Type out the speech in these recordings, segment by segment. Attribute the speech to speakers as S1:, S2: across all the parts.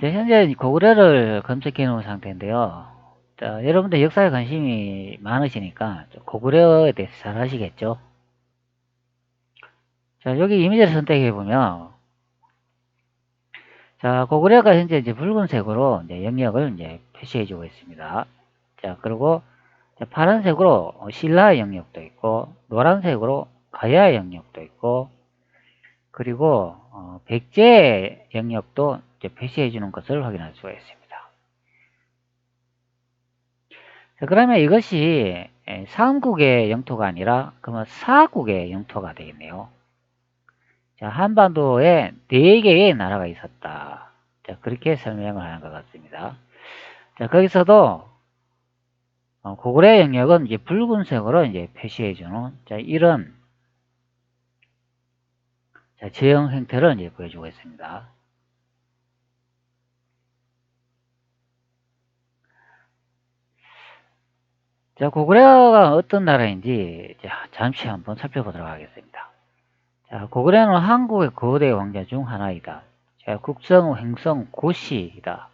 S1: 현재 고구려를 검색해 놓은 상태인데요. 자, 여러분들 역사에 관심이 많으시니까 고구려에 대해서 잘 아시겠죠? 자, 여기 이미지를 선택해 보면, 자, 고구려가 현재 이제 붉은색으로 이제 영역을 이제 표시해 주고 있습니다. 자, 그리고 파란색으로 신라 영역도 있고, 노란색으로 가야 영역도 있고, 그리고 백제 영역도 이제 표시해 주는 것을 확인할 수가 있습니다. 자, 그러면 이것이 삼국의 영토가 아니라 그러면 사국의 영토가 되겠네요. 자, 한반도에 4개의 나라가 있었다. 자, 그렇게 설명을 하는 것 같습니다. 자, 거기서도 고구려 영역은 이제 붉은색으로 이제 표시해주는 이런 지형 형태를 이제 보여주고 있습니다. 자, 고구려가 어떤 나라인지 잠시 한번 살펴보도록 하겠습니다. 자, 고구려는 한국의 거대 왕자 중 하나이다. 자, 국성, 횡성, 고시이다.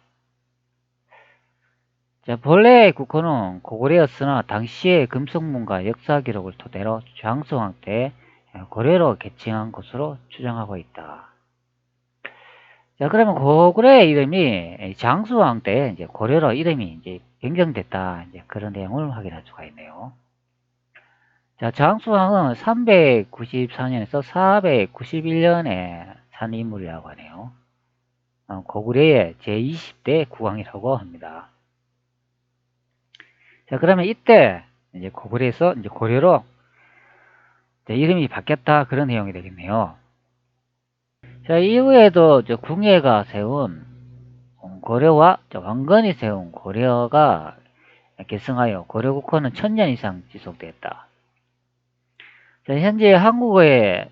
S1: 자, 본래의 국호는 고구려였으나 당시의 금속문과 역사 기록을 토대로 장수왕 때 고려로 개칭한 것으로 추정하고 있다. 자, 그러면 고구려의 이름이 장수왕 때 이제 고려로 이름이 이제 변경됐다. 이제 그런 내용을 확인할 수가 있네요. 자, 장수왕은 394년에서 491년에 산 인물이라고 하네요. 고구려의 제20대 국왕이라고 합니다. 자, 그러면 이때 이제 고구려에서 이제 고려로 이름이 바뀌었다. 그런 내용이 되겠네요. 자, 이후에도 궁예가 세운 고려와 왕건이 세운 고려가 계승하여 고려국호는 1000년 이상 지속되었다. 자, 현재 한국의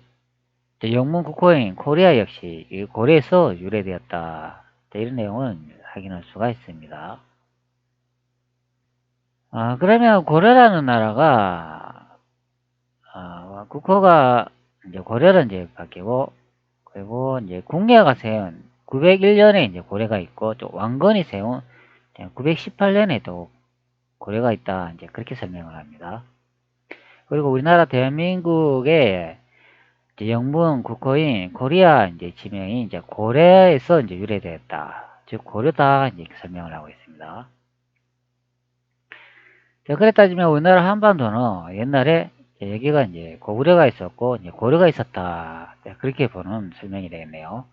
S1: 영문 국호인 코리아 역시 고려에서 유래되었다. 이런 내용은 확인할 수가 있습니다. 그러면 고려라는 나라가 국호가 이제 고려로 이제 바뀌고, 그리고 이제 궁예가 세운 901년에 이제 고려가 있고, 또 왕건이 세운 918년에 또 고려가 있다. 이제 그렇게 설명을 합니다. 그리고 우리나라 대한민국의 이제 영문 국호인 코리아 이제 지명이 이제 고려에서 이제 유래되었다. 즉 고려다 이제 설명을 하고 있습니다. 자, 그래 따지면 우리나라 한반도는 옛날에 여기가 이제 고구려가 있었고 이제 고려가 있었다. 자, 그렇게 보는 설명이 되겠네요.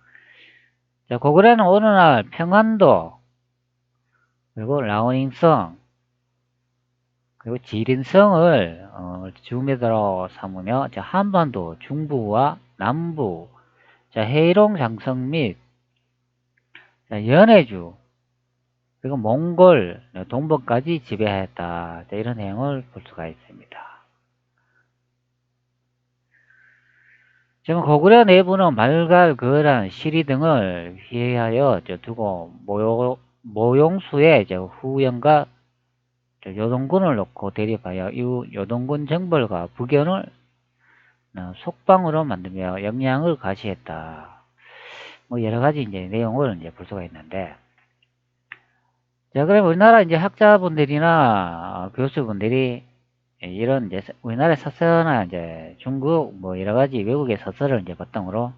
S1: 자, 고구려는 어느 날 평안도, 그리고 라오닝성, 그리고 지린성을 주메드로 삼으며 한반도 중부와 남부, 해이롱 장성 및 연해주, 그리고 몽골, 동북까지 지배하였다. 이런 내용을 볼 수가 있습니다. 지금 고구려 내부는 말갈, 거란, 시리 등을 희해하여 두고 모용수의 후연과 요동군을 놓고 대립하여 이후 요동군 정벌과 북연을 속방으로 만들며 영향을 가시했다. 뭐 여러 가지 이제 내용을 이제 볼 수가 있는데, 자, 그럼 우리나라 이제 학자분들이나 교수분들이 이런 이제 우리나라 서서나 이제 중국 뭐 여러 가지 외국의 서서를 이제 바탕으로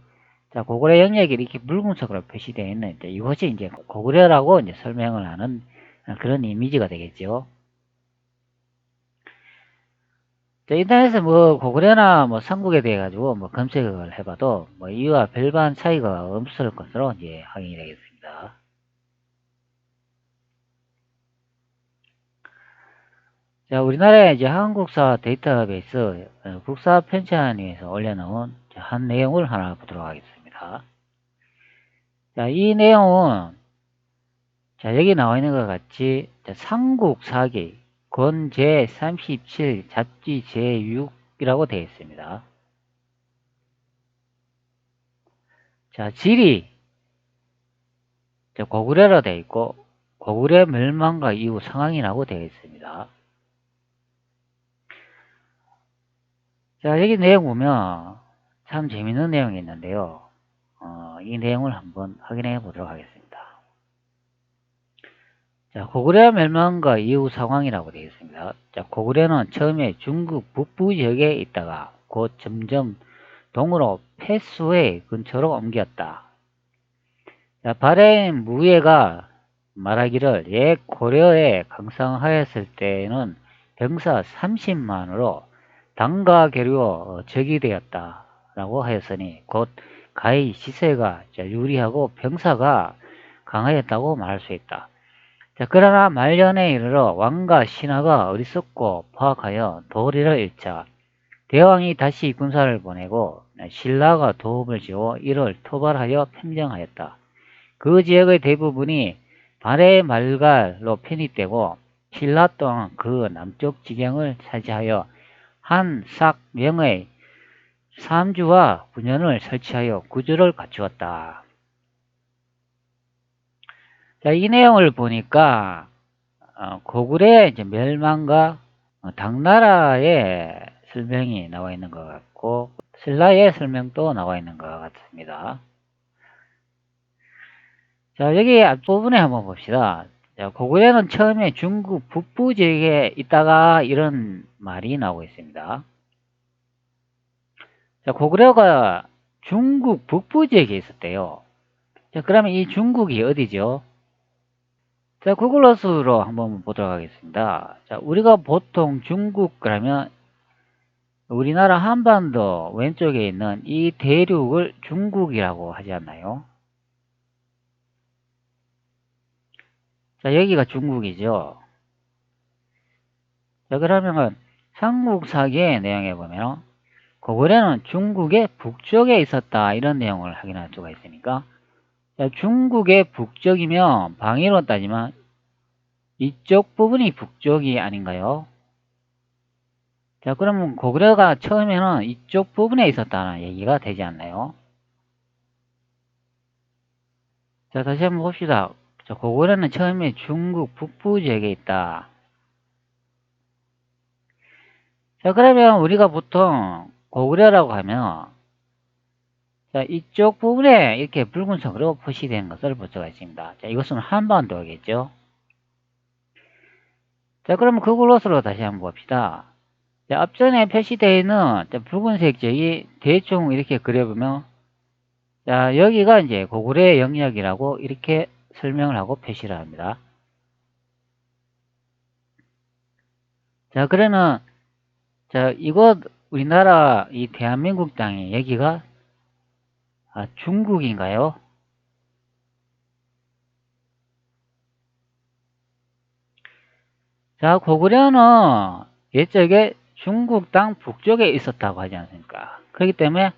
S1: 자, 고구려 영역이 이렇게 붉은색으로 표시되어 있는 이것이 이제 고구려라고 이제 설명을 하는 그런 이미지가 되겠죠. 자, 인터넷에 뭐 고구려나 뭐 삼국에 대해 가지고 뭐 검색을 해봐도 뭐 이와 별반 차이가 없을 것으로 이제 확인이 되겠습니다. 자, 우리나라의 이제 한국사 데이터베이스 국사 편찬위에서 올려놓은 한 내용을 하나 보도록 하겠습니다. 자, 이 내용은 자, 여기 나와 있는 것 같이 삼국사기 권 제37 잡지 제6이라고 되어 있습니다. 자, 지리 고구려로 되어 있고 고구려 멸망과 이후 상황이라고 되어 있습니다. 자, 여기 내용 보면 참 재밌는 내용이 있는데요. 이 내용을 한번 확인해 보도록 하겠습니다. 자, 고구려 멸망과 이후 상황이라고 되어 있습니다. 자, 고구려는 처음에 중국 북부 지역에 있다가 곧 점점 동으로 패수의 근처로 옮겼다. 자, 발해인 무예가 말하기를 옛 고려에 강성하였을 때에는 병사 30만으로 당과 계류어 적이 되었다 라고 하였으니 곧 가히 시세가 유리하고 병사가 강하였다고 말할 수 있다. 자, 그러나 말년에 이르러 왕과 신하가 어리석고 포악하여 도리를 잃자 대왕이 다시 군사를 보내고 신라가 도읍을 지어 이를 토벌하여 평정하였다. 그 지역의 대부분이 발해 말갈로 편입되고 신라 또한 그 남쪽 지경을 차지하여 한 삭명의 삼주와 군현을 설치하여 구조를 갖추었다. 자, 이 내용을 보니까 고구려의 이제 멸망과 당나라의 설명이 나와 있는 것 같고 신라의 설명도 나와 있는 것 같습니다. 자, 여기 앞부분에 한번 봅시다. 자, 고구려는 처음에 중국 북부 지역에 있다가 이런 말이 나오고 있습니다. 자, 고구려가 중국 북부 지역에 있었대요. 자, 그러면 이 중국이 어디죠? 자, 구글 어스로 한번 보도록 하겠습니다. 자, 우리가 보통 중국 그러면 우리나라 한반도 왼쪽에 있는 이 대륙을 중국이라고 하지 않나요? 자, 여기가 중국이죠. 자, 그러면 삼국사기의 내용에 보면 고구려는 중국의 북쪽에 있었다 이런 내용을 확인할 수가 있으니까 자, 중국의 북쪽이면 방위로 따지면 이쪽 부분이 북쪽이 아닌가요? 자, 그러면 고구려가 처음에는 이쪽 부분에 있었다는 얘기가 되지 않나요? 자, 다시 한번 봅시다. 자, 고구려는 처음에 중국 북부 지역에 있다. 자, 그러면 우리가 보통 고구려라고 하면 자, 이쪽 부분에 이렇게 붉은 색으로 표시되는 것을 볼 수가 있습니다. 자, 이것은 한반도겠죠. 자, 그러면 그글로스로 다시 한번 봅시다. 자, 앞전에 표시되어 있는 붉은색 지역이 대충 이렇게 그려보면 자, 여기가 이제 고구려의 영역이라고 이렇게 설명을 하고 표시를 합니다. 자, 그러면 자, 이곳 우리나라 이 대한민국 땅이 여기가 중국인가요? 자, 고구려는 옛적에 중국 땅 북쪽에 있었다고 하지 않습니까? 그렇기 때문에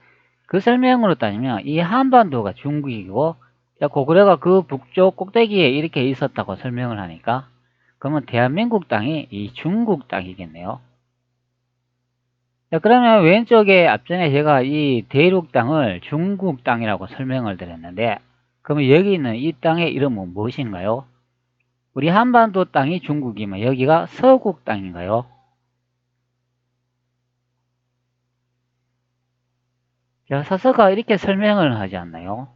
S1: 그 설명으로 따지면 이 한반도가 중국이고 자, 고구려가 그 북쪽 꼭대기에 이렇게 있었다고 설명을 하니까 그러면 대한민국 땅이 이 중국 땅이겠네요. 자, 그러면 왼쪽에 앞전에 제가 이 대륙 땅을 중국 땅이라고 설명을 드렸는데 그러면 여기 있는 이 땅의 이름은 무엇인가요? 우리 한반도 땅이 중국이면 여기가 서국 땅인가요? 자, 서서가 이렇게 설명을 하지 않나요?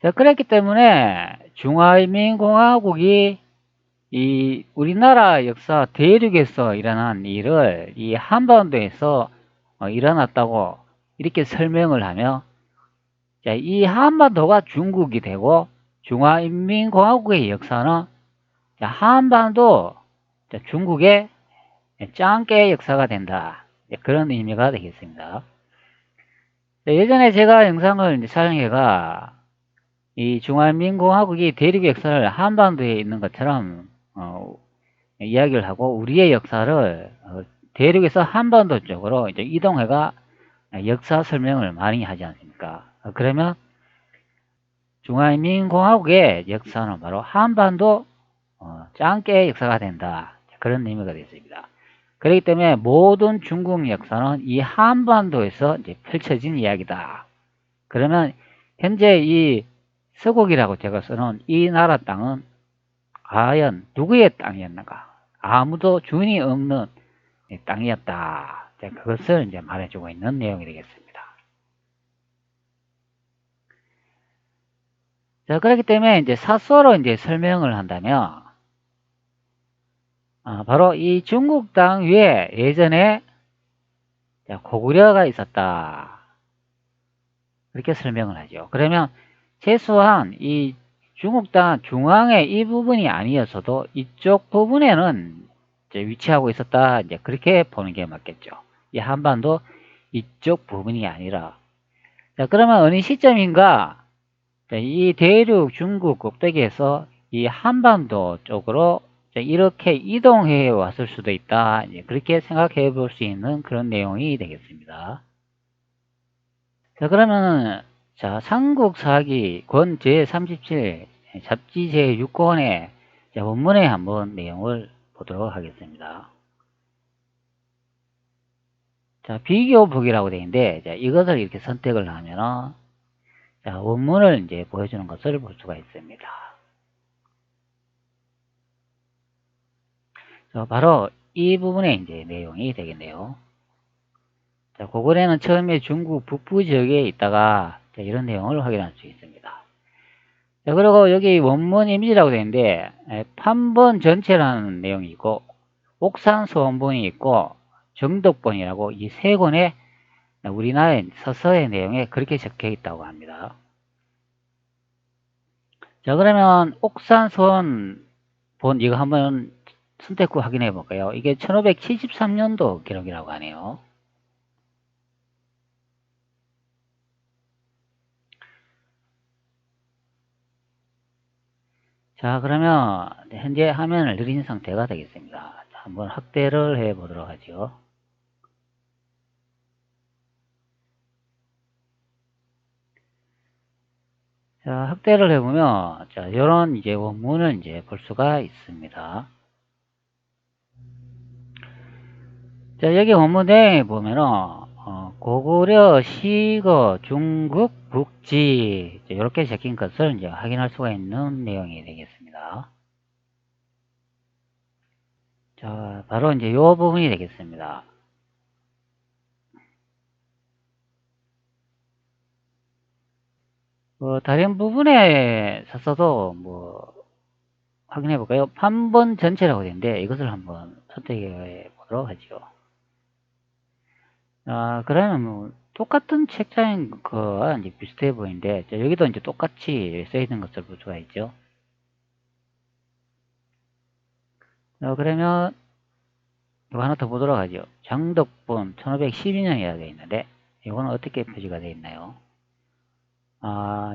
S1: 자, 그렇기 때문에 중화인민공화국이 이 우리나라 역사 대륙에서 일어난 일을 이 한반도에서 일어났다고 이렇게 설명을 하며 자, 이 한반도가 중국이 되고 중화인민공화국의 역사는 자, 한반도 자, 중국의 짱깨 역사가 된다. 그런 의미가 되겠습니다. 예전에 제가 영상을 촬영해가 이 중화민공화국이 대륙 역사를 한반도에 있는 것처럼 이야기를 하고 우리의 역사를 대륙에서 한반도 쪽으로 이제 이동해가 역사 설명을 많이 하지 않습니까? 그러면 중화민공화국의 역사는 바로 한반도 짱깨 역사가 된다. 그런 의미가 되겠습니다. 그렇기 때문에 모든 중국 역사는 이 한반도에서 이제 펼쳐진 이야기다. 그러면 현재 이 서국이라고 제가 쓰는 이 나라 땅은 과연 누구의 땅이었는가? 아무도 주인이 없는 땅이었다. 그것을 이제 말해주고 있는 내용이 되겠습니다. 자, 그렇기 때문에 이제 사서로 이제 설명을 한다면, 바로 이 중국 땅 위에 예전에 고구려가 있었다. 그렇게 설명을 하죠. 그러면 최소한 이 중국 땅 중앙의 이 부분이 아니었어도 이쪽 부분에는 이제 위치하고 있었다. 이제 그렇게 보는 게 맞겠죠. 이 한반도 이쪽 부분이 아니라. 자, 그러면 어느 시점인가 이 대륙 중국 꼭대기에서 이 한반도 쪽으로 이렇게 이동해 왔을 수도 있다. 그렇게 생각해 볼 수 있는 그런 내용이 되겠습니다. 자, 그러면, 자, 삼국사기 권 제37 잡지 제6권의 원문의 한번 내용을 보도록 하겠습니다. 자, 비교 보기라고 되어 있는데, 자, 이것을 이렇게 선택을 하면은, 자, 원문을 이제 보여주는 것을 볼 수가 있습니다. 자, 바로 이 부분에 이제 내용이 되겠네요. 자, 고구려는 처음에 중국 북부 지역에 있다가 자, 이런 내용을 확인할 수 있습니다. 자, 그리고 여기 원문 이미지라고 되어 있는데 판본 전체라는 내용이 있고 옥산서원본이 있고 정덕본이라고 이 세 권의 우리나라의 서서의 내용에 그렇게 적혀 있다고 합니다. 자, 그러면 옥산서원본 이거 한번 선택 후 확인해 볼까요? 이게 1573년도 기록이라고 하네요. 자, 그러면 현재 화면을 느린 상태가 되겠습니다. 자, 한번 확대를 해 보도록 하죠. 자, 확대를 해보면, 자, 이런 이제 원문을 이제 볼 수가 있습니다. 자, 여기 원문 내용에 보면은, 고구려 시거 중국 북지, 이렇게 적힌 것을 이제 확인할 수가 있는 내용이 되겠습니다. 자, 바로 이제 이 부분이 되겠습니다. 다른 부분에 있어서도 확인해 볼까요? 판본 전체라고 되는데 이것을 한번 선택해 보도록 하죠. 그러면 똑같은 책장인 거와 이제 비슷해 보이는데 여기도 이제 똑같이 써 있는 것을 볼 수가 있죠. 그러면 이거 하나 더 보도록 하죠. 장덕본 1512년이라고 되어 있는데 이거는 어떻게 표시가 되어 있나요?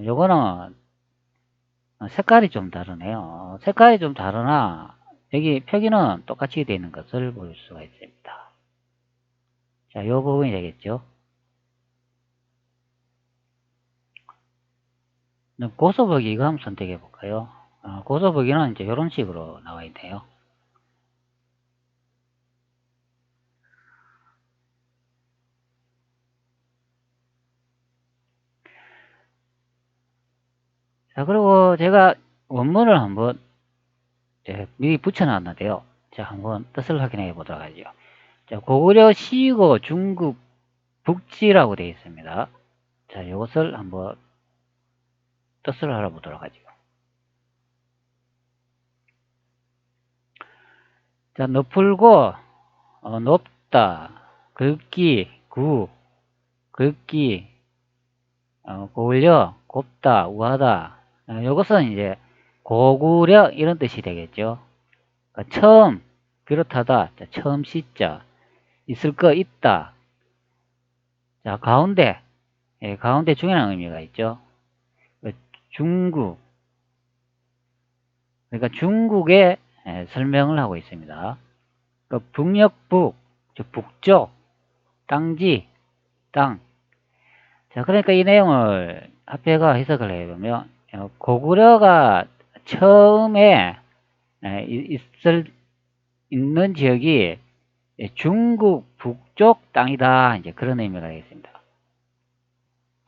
S1: 요거는 색깔이 좀 다르네요. 색깔이 좀 다르나 여기 표기는 똑같이 되어 있는 것을 볼 수가 있습니다. 자, 이 부분이 되겠죠. 고소보기 이거 한번 선택해 볼까요? 고소보기는 이제 이런 식으로 나와 있네요. 자, 그리고 제가 원문을 한번 미리 붙여놨는데요. 자, 한번 뜻을 확인해 보도록 하죠. 자, 고구려 시고 중국 북지라고 되어 있습니다. 자, 이것을 한번 뜻을 알아보도록 하죠. 자, 높을고, 높다, 굵기, 굵기, 고울려, 곱다, 우하다. 이것은 이제 고구려 이런 뜻이 되겠죠. 그러니까 처음, 비롯하다, 자, 처음 시자, 있을 거 있다. 자, 가운데, 가운데 중요한 의미가 있죠. 중국, 그러니까 중국의 설명을 하고 있습니다. 북녘북, 북쪽, 땅지, 땅. 자, 그러니까 이 내용을 합해가 해석을 해보면 고구려가 처음에 있는 지역이 중국 북쪽 땅이다. 이제 그런 의미가 되겠습니다.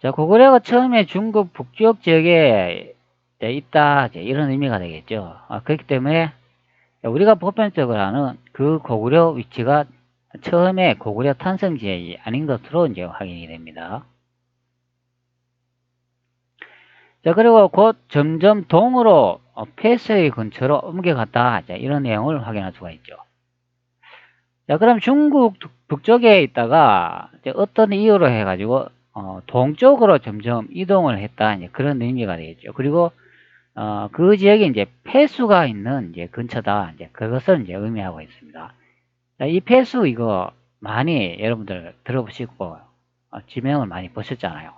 S1: 자, 고구려가 처음에 중국 북쪽 지역에 있다. 이제 이런 의미가 되겠죠. 그렇기 때문에 우리가 보편적으로 아는 그 고구려 위치가 처음에 고구려 탄성 지역이 아닌 것으로 이제 확인이 됩니다. 자, 그리고 곧 점점 동으로 패스의 근처로 옮겨갔다. 자, 이런 내용을 확인할 수가 있죠. 자, 그럼 중국 북쪽에 있다가 어떤 이유로 해가지고 동쪽으로 점점 이동을 했다. 이제 그런 의미가 되겠죠. 그리고 그 지역에 이제 폐수가 있는 이제 근처다. 이제 그것을 이제 의미하고 있습니다. 자, 이 폐수 이거 많이 여러분들 들어보시고 지명을 많이 보셨잖아요.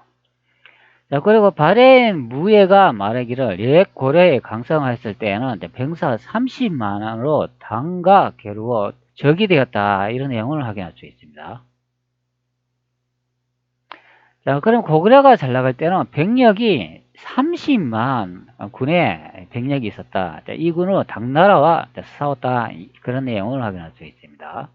S1: 자, 그리고 바렌 무예가 말하기를 옛 고려에 강성했을 때에는 병사 30만원으로 당과 겨루어 적이 되었다. 이런 내용을 확인할 수 있습니다. 자, 그럼 고구려가 잘 나갈 때는 병력이 30만 군의 병력이 있었다. 자, 이 군으로 당나라와 싸웠다. 그런 내용을 확인할 수 있습니다.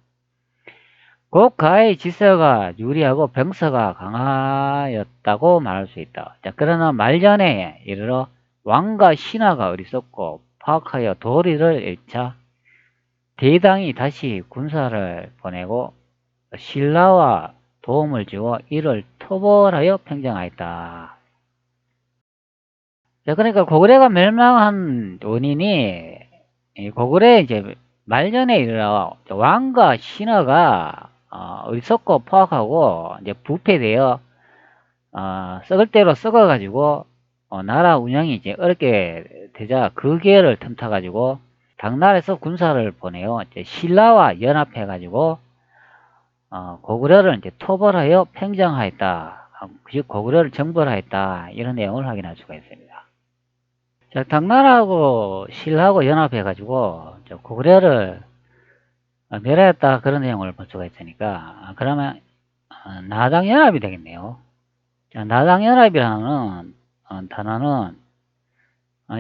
S1: 고가의 지서가 유리하고 병서가 강하였다고 말할 수 있다. 자, 그러나 말년에 이르러 왕과 신하가 어리석고 파악하여 도리를 잃자 대당이 다시 군사를 보내고 신라와 도움을 주어 이를 토벌하여 평정하였다. 자, 그러니까 고구려가 멸망한 원인이 고구려의 이제 말년에 이르러 왕과 신하가 어리석고 포악하고 이제 부패되어 썩을 대로 썩어가지고 나라 운영이 이제 어렵게 되자 그 기회를 틈타가지고 당나라에서 군사를 보내요. 이제 신라와 연합해가지고 고구려를 이제 토벌하여 평정하였다. 즉 고구려를 정벌하였다. 이런 내용을 확인할 수가 있습니다. 자, 당나라하고 신라하고 연합해가지고 고구려를 멸하였다. 그런 내용을 볼 수가 있으니까 그러면 나당연합이 되겠네요. 자, 나당연합이라는 단어는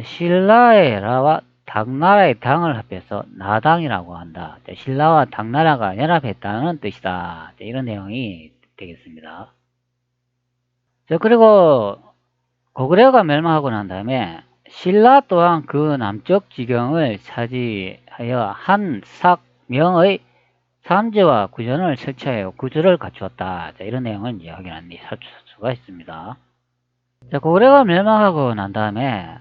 S1: 신라의 라와 당나라의 당을 합해서 나당이라고 한다. 자, 신라와 당나라가 연합했다는 뜻이다. 자, 이런 내용이 되겠습니다. 자, 그리고 고구려가 멸망하고 난 다음에 신라 또한 그 남쪽 지경을 차지하여 한삭명의 삼지와 구전을 설치하여 구조를 갖추었다. 자, 이런 내용을 이제 확인할 수가 있습니다. 자, 고구려가 멸망하고 난 다음에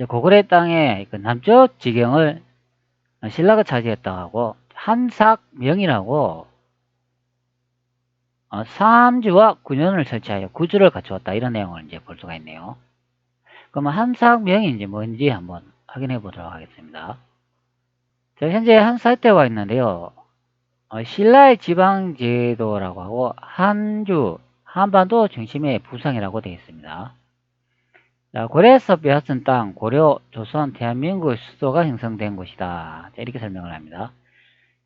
S1: 고구려 땅의 그 남쪽 지경을 신라가 차지했다고 하고 한삭명이라고 삼지와 구전을 설치하여 구조를 갖추었다. 이런 내용을 이제 볼 수가 있네요. 그러면 한삭명이 이제 뭔지 한번 확인해 보도록 하겠습니다. 자, 현재 한사태에 와 있는데요. 신라의 지방제도라고 하고 한주, 한반도 중심의 부상이라고 되어 있습니다. 자, 고려에서 빼앗은 땅, 고려, 조선, 대한민국 수도가 형성된 곳이다. 자, 이렇게 설명을 합니다.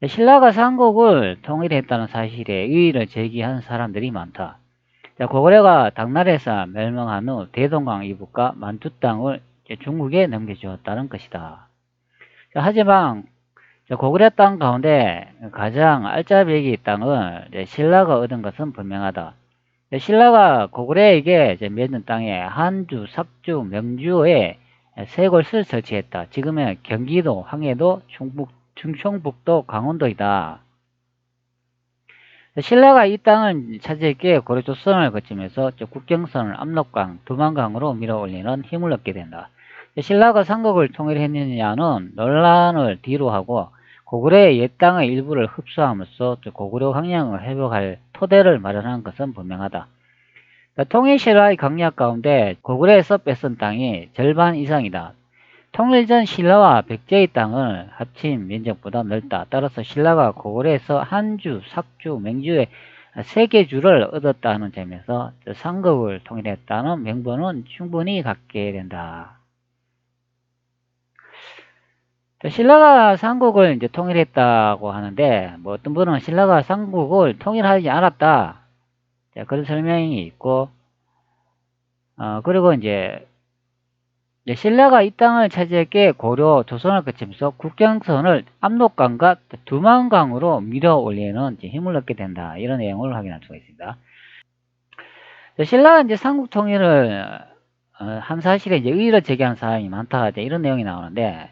S1: 자, 신라가 삼국을 통일했다는 사실에 의의를 제기하는 사람들이 많다. 자, 고구려가 당나라에서 멸망한 후 대동강 이북과 만두 땅을 중국에 넘겨주었다는 것이다. 자, 하지만 고구려 땅 가운데 가장 알짜배기 땅을 신라가 얻은 것은 분명하다. 신라가 고구려에게 맺은 땅에 한주, 삭주, 명주에 세 곳을 설치했다. 지금의 경기도, 황해도, 충청북도, 강원도이다. 신라가 이 땅을 차지했기에 고려 조선을 거치면서 국경선을 압록강, 두만강으로 밀어올리는 힘을 얻게 된다. 신라가 삼국을 통일했느냐는 논란을 뒤로하고 고구려의 옛 땅의 일부를 흡수함으로써 고구려 강령을 회복할 토대를 마련한 것은 분명하다. 통일 신라의 강약 가운데 고구려에서 뺏은 땅이 절반 이상이다. 통일 전 신라와 백제의 땅을 합친 면적보다 넓다. 따라서 신라가 고구려에서 한주, 삭주, 맹주의 세 개 주를 얻었다는 점에서 삼국을 통일했다는 명분은 충분히 갖게 된다. 신라가 삼국을 이제 통일했다고 하는데, 뭐 어떤 분은 신라가 삼국을 통일하지 않았다. 자, 그런 설명이 있고, 그리고 이제 신라가 이 땅을 차지했기에 고려, 조선을 거치면서 국경선을 압록강과 두만강으로 밀어 올리는 힘을 얻게 된다. 이런 내용을 확인할 수가 있습니다. 신라가 이제 삼국 통일을 한 사실에 이제 의의를 제기하는 사람이 많다. 이런 내용이 나오는데,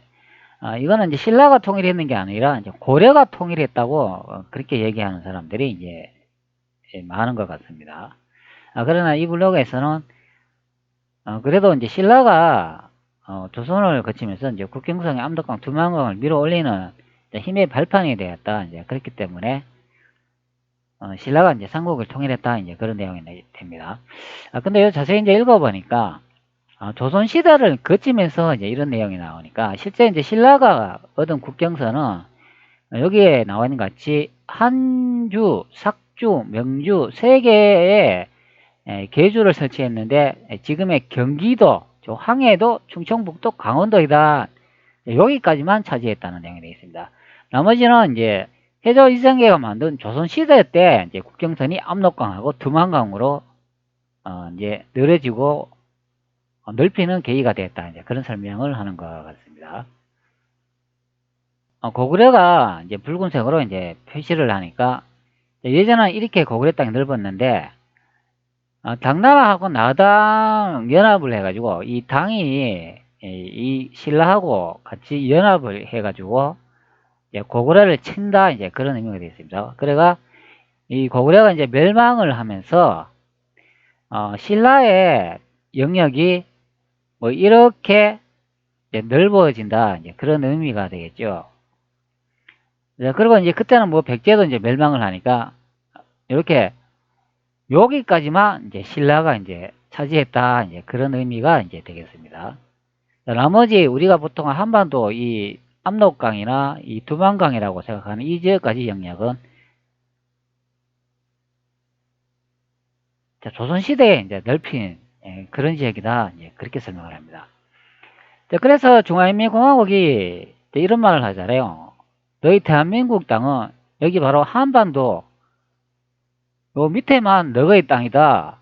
S1: 이거는 이제 신라가 통일했는 게 아니라 이제 고려가 통일했다고 그렇게 얘기하는 사람들이 이제 많은 것 같습니다. 그러나 이 블로그에서는 그래도 이제 신라가 조선을 거치면서 이제 국경성의 압록강 두만강을 밀어 올리는 힘의 발판이 되었다. 이제 그렇기 때문에 신라가 이제 삼국을 통일했다. 이제 그런 내용이 됩니다. 근데 자세히 이제 읽어보니까 조선 시대를 거치면서 이제 이런 내용이 나오니까 실제 이제 신라가 얻은 국경선은 여기에 나와 있는 것 같이 한주, 삭주, 명주 세 개의 계주를 설치했는데 지금의 경기도, 황해도, 충청북도, 강원도이다. 여기까지만 차지했다는 내용이 되어 있습니다. 나머지는 이제 해저 이성계가 만든 조선 시대 때 이제 국경선이 압록강하고 두만강으로 이제 늘어지고 넓히는 계기가 되었다. 이제 그런 설명을 하는 것 같습니다. 고구려가 이제 붉은색으로 이제 표시를 하니까 예전에는 이렇게 고구려 땅이 넓었는데 당나라하고 나당 연합을 해가지고 이 당이 이 신라하고 같이 연합을 해가지고 이제 고구려를 친다 이제 그런 의미가 되어 있습니다. 그래가 이 고구려가 이제 멸망을 하면서 신라의 영역이 뭐 이렇게 이제 넓어진다 이제 그런 의미가 되겠죠. 그리고 이제 그때는 뭐 백제도 이제 멸망을 하니까 이렇게 여기까지만 이제 신라가 이제 차지했다 이제 그런 의미가 이제 되겠습니다. 나머지 우리가 보통 한반도 이 압록강이나 이 두만강이라고 생각하는 이 지역까지 영역은 조선시대에 이제 넓힌 그런 지역이다 이제 그렇게 설명을 합니다. 그래서 중화인민공화국이 이런 말을 하잖아요. 너희 대한민국 땅은 여기 바로 한반도 요 밑에만 너의 땅이다.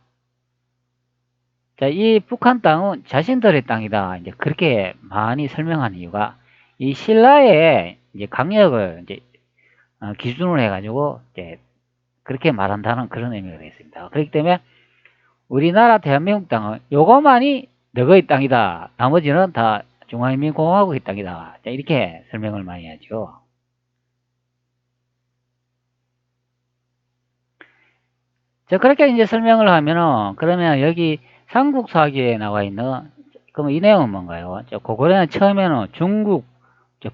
S1: 자, 이 북한 땅은 자신들의 땅이다. 이제 그렇게 많이 설명한 이유가 이 신라의 이제 강력을 이제 기준으로 해가지고 이제 그렇게 말한다는 그런 의미가 되겠습니다. 그렇기 때문에 우리나라 대한민국 땅은 요것만이 너의 땅이다. 나머지는 다 중화인민공화국의 땅이다. 자, 이렇게 설명을 많이 하죠. 자, 그렇게 이제 설명을 하면은 그러면 여기 삼국사기에 나와 있는 그럼 이 내용은 뭔가요? 고구려는 처음에는 중국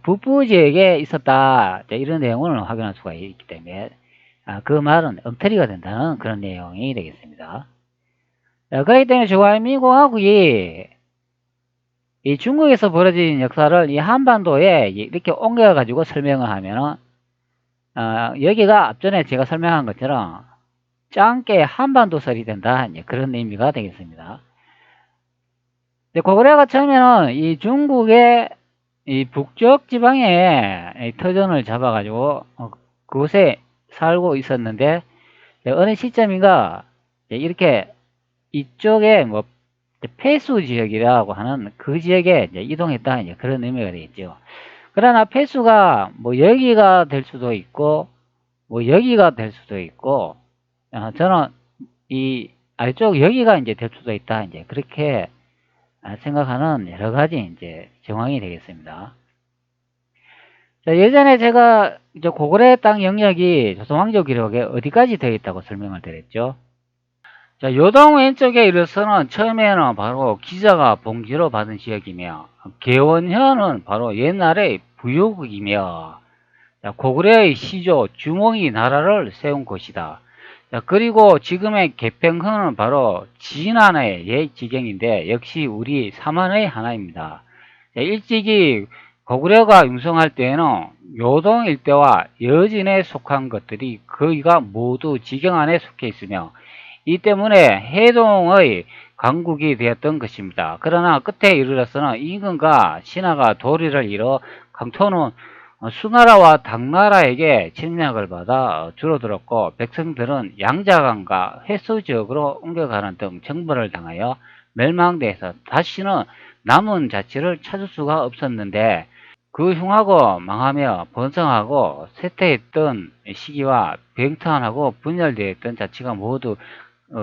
S1: 북부 지역에 있었다. 이런 내용을 확인할 수가 있기 때문에 그 말은 엉터리가 된다는 그런 내용이 되겠습니다. 그렇기 때문에 중화인민공화국이 이 중국에서 벌어진 역사를 이 한반도에 이렇게 옮겨가지고 설명을 하면은 여기가 앞전에 제가 설명한 것처럼 짱게 한반도설이 된다. 그런 의미가 되겠습니다. 고구려가 처음에는 이 중국의 이 북쪽 지방에 터전을 잡아가지고 그곳에 살고 있었는데 어느 시점인가 이렇게 이쪽에 뭐 폐수 지역이라고 하는 그 지역에 이제 이동했다 이제 그런 의미가 되겠죠. 그러나 폐수가 뭐 여기가 될 수도 있고 뭐 여기가 될 수도 있고 저는 이 아래쪽 여기가 이제 될 수도 있다 이제 그렇게 생각하는 여러 가지 이제 정황이 되겠습니다. 자, 예전에 제가 고구려 땅 영역이 조선왕조 기록에 어디까지 되어 있다고 설명을 드렸죠. 자, 요동 왼쪽에 이르서는 처음에는 바로 기자가 봉지로 받은 지역이며 개원현은 바로 옛날의 부유국이며 고구려의 시조 주몽이 나라를 세운 곳이다. 자, 그리고 지금의 개평현은 바로 진안의 옛 지경인데 역시 우리 삼안의 하나입니다. 자, 일찍이 고구려가 융성할 때에는 요동 일대와 여진에 속한 것들이 거의가 모두 지경 안에 속해 있으며 이 때문에 해동의 강국이 되었던 것입니다. 그러나 끝에 이르러서는 임금과 신하가 도리를 이뤄 강토는 수나라와 당나라에게 침략을 받아 줄어들었고 백성들은 양자강과 해수 지역으로 옮겨가는 등 정벌을 당하여 멸망돼서 다시는 남은 자치를 찾을 수가 없었는데 그 흉하고 망하며 번성하고 쇠퇴했던 시기와 병탄하고 분열되었던 자치가 모두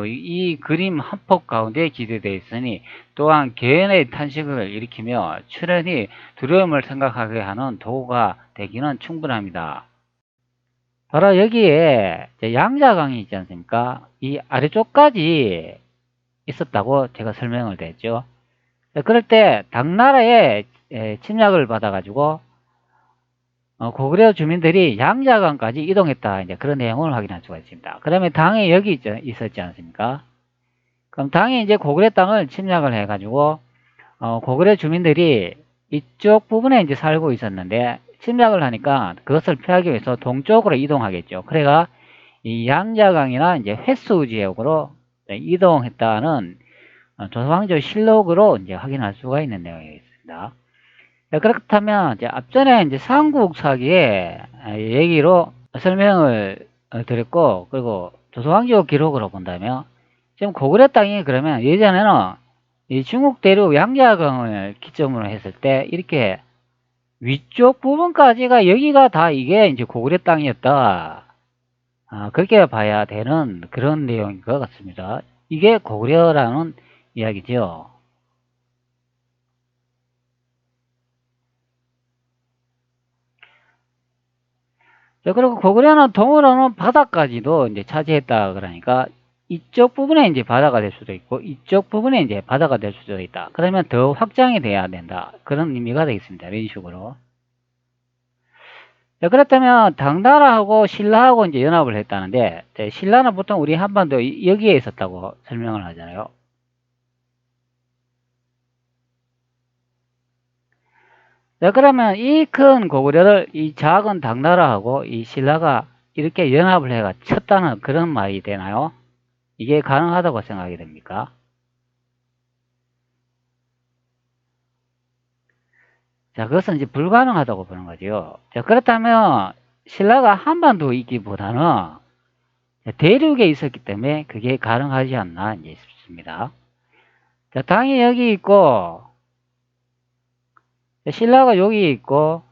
S1: 이 그림 한 폭 가운데 기대되어 있으니 또한 개인의 탄식을 일으키며 출현이 두려움을 생각하게 하는 도구가 되기는 충분합니다. 바로 여기에 양자강이 있지 않습니까? 이 아래쪽까지 있었다고 제가 설명을 드렸죠. 그럴 때 당나라의 침략을 받아가지고 고구려 주민들이 양자강까지 이동했다. 이제 그런 내용을 확인할 수가 있습니다. 그러면 당이 여기 있었지 않습니까? 그럼 당이 이제 고구려 땅을 침략을 해가지고 고구려 주민들이 이쪽 부분에 이제 살고 있었는데 침략을 하니까 그것을 피하기 위해서 동쪽으로 이동하겠죠. 그래가 이 양자강이나 이제 횟수 지역으로 이동했다는 조선왕조 실록으로 이제 확인할 수가 있는 내용이겠습니다. 그렇다면 이제 앞전에 이제 삼국사기의 얘기로 설명을 드렸고, 그리고 조선왕조 기록으로 본다면 지금 고구려 땅이 그러면 예전에는 이 중국 대륙 양자강을 기점으로 했을 때 이렇게 위쪽 부분까지가 여기가 다 이게 이제 고구려 땅이었다. 그렇게 봐야 되는 그런 내용인 것 같습니다. 이게 고구려라는 이야기죠. 자, 그리고 고구려는 동으로는 바다까지도 이제 차지했다 그러니까 이쪽 부분에 이제 바다가 될 수도 있고 이쪽 부분에 이제 바다가 될 수도 있다. 그러면 더 확장이 돼야 된다. 그런 의미가 되겠습니다. 이런 식으로. 자, 그렇다면 당나라하고 신라하고 이제 연합을 했다는데 신라는 보통 우리 한반도 여기에 있었다고 설명을 하잖아요. 자, 그러면 이 큰 고구려를 이 작은 당나라하고 이 신라가 이렇게 연합을 해가 쳤다는 그런 말이 되나요? 이게 가능하다고 생각이 됩니까? 자, 그것은 이제 불가능하다고 보는 거죠. 자, 그렇다면 신라가 한반도에 있기보다는 대륙에 있었기 때문에 그게 가능하지 않나 이제 싶습니다. 자, 당이 여기 있고 신라가 여기 있고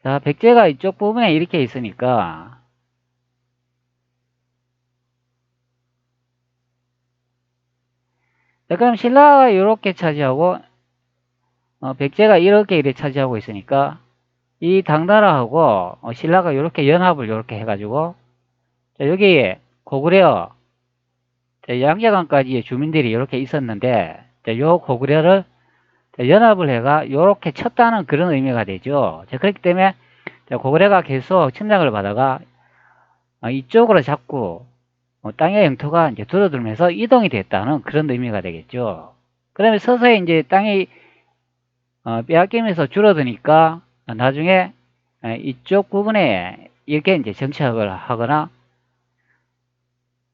S1: 자, 백제가 이쪽 부분에 이렇게 있으니까 자, 그럼 신라가 이렇게 차지하고 백제가 이렇게 차지하고 있으니까 이 당나라하고 신라가 이렇게 연합을 이렇게 해가지고 자, 여기 고구려 양재강까지의 주민들이 이렇게 있었는데 자, 요 고구려를 연합을 해가 이렇게 쳤다는 그런 의미가 되죠. 자, 그렇기 때문에 고구려가 계속 침략을 받아가 이쪽으로 자꾸 땅의 영토가 이제 줄어들면서 이동이 됐다는 그런 의미가 되겠죠. 그러면 서서히 이제 땅이 빼앗기면서 줄어드니까 나중에 이쪽 부분에 이렇게 이제 정착을 하거나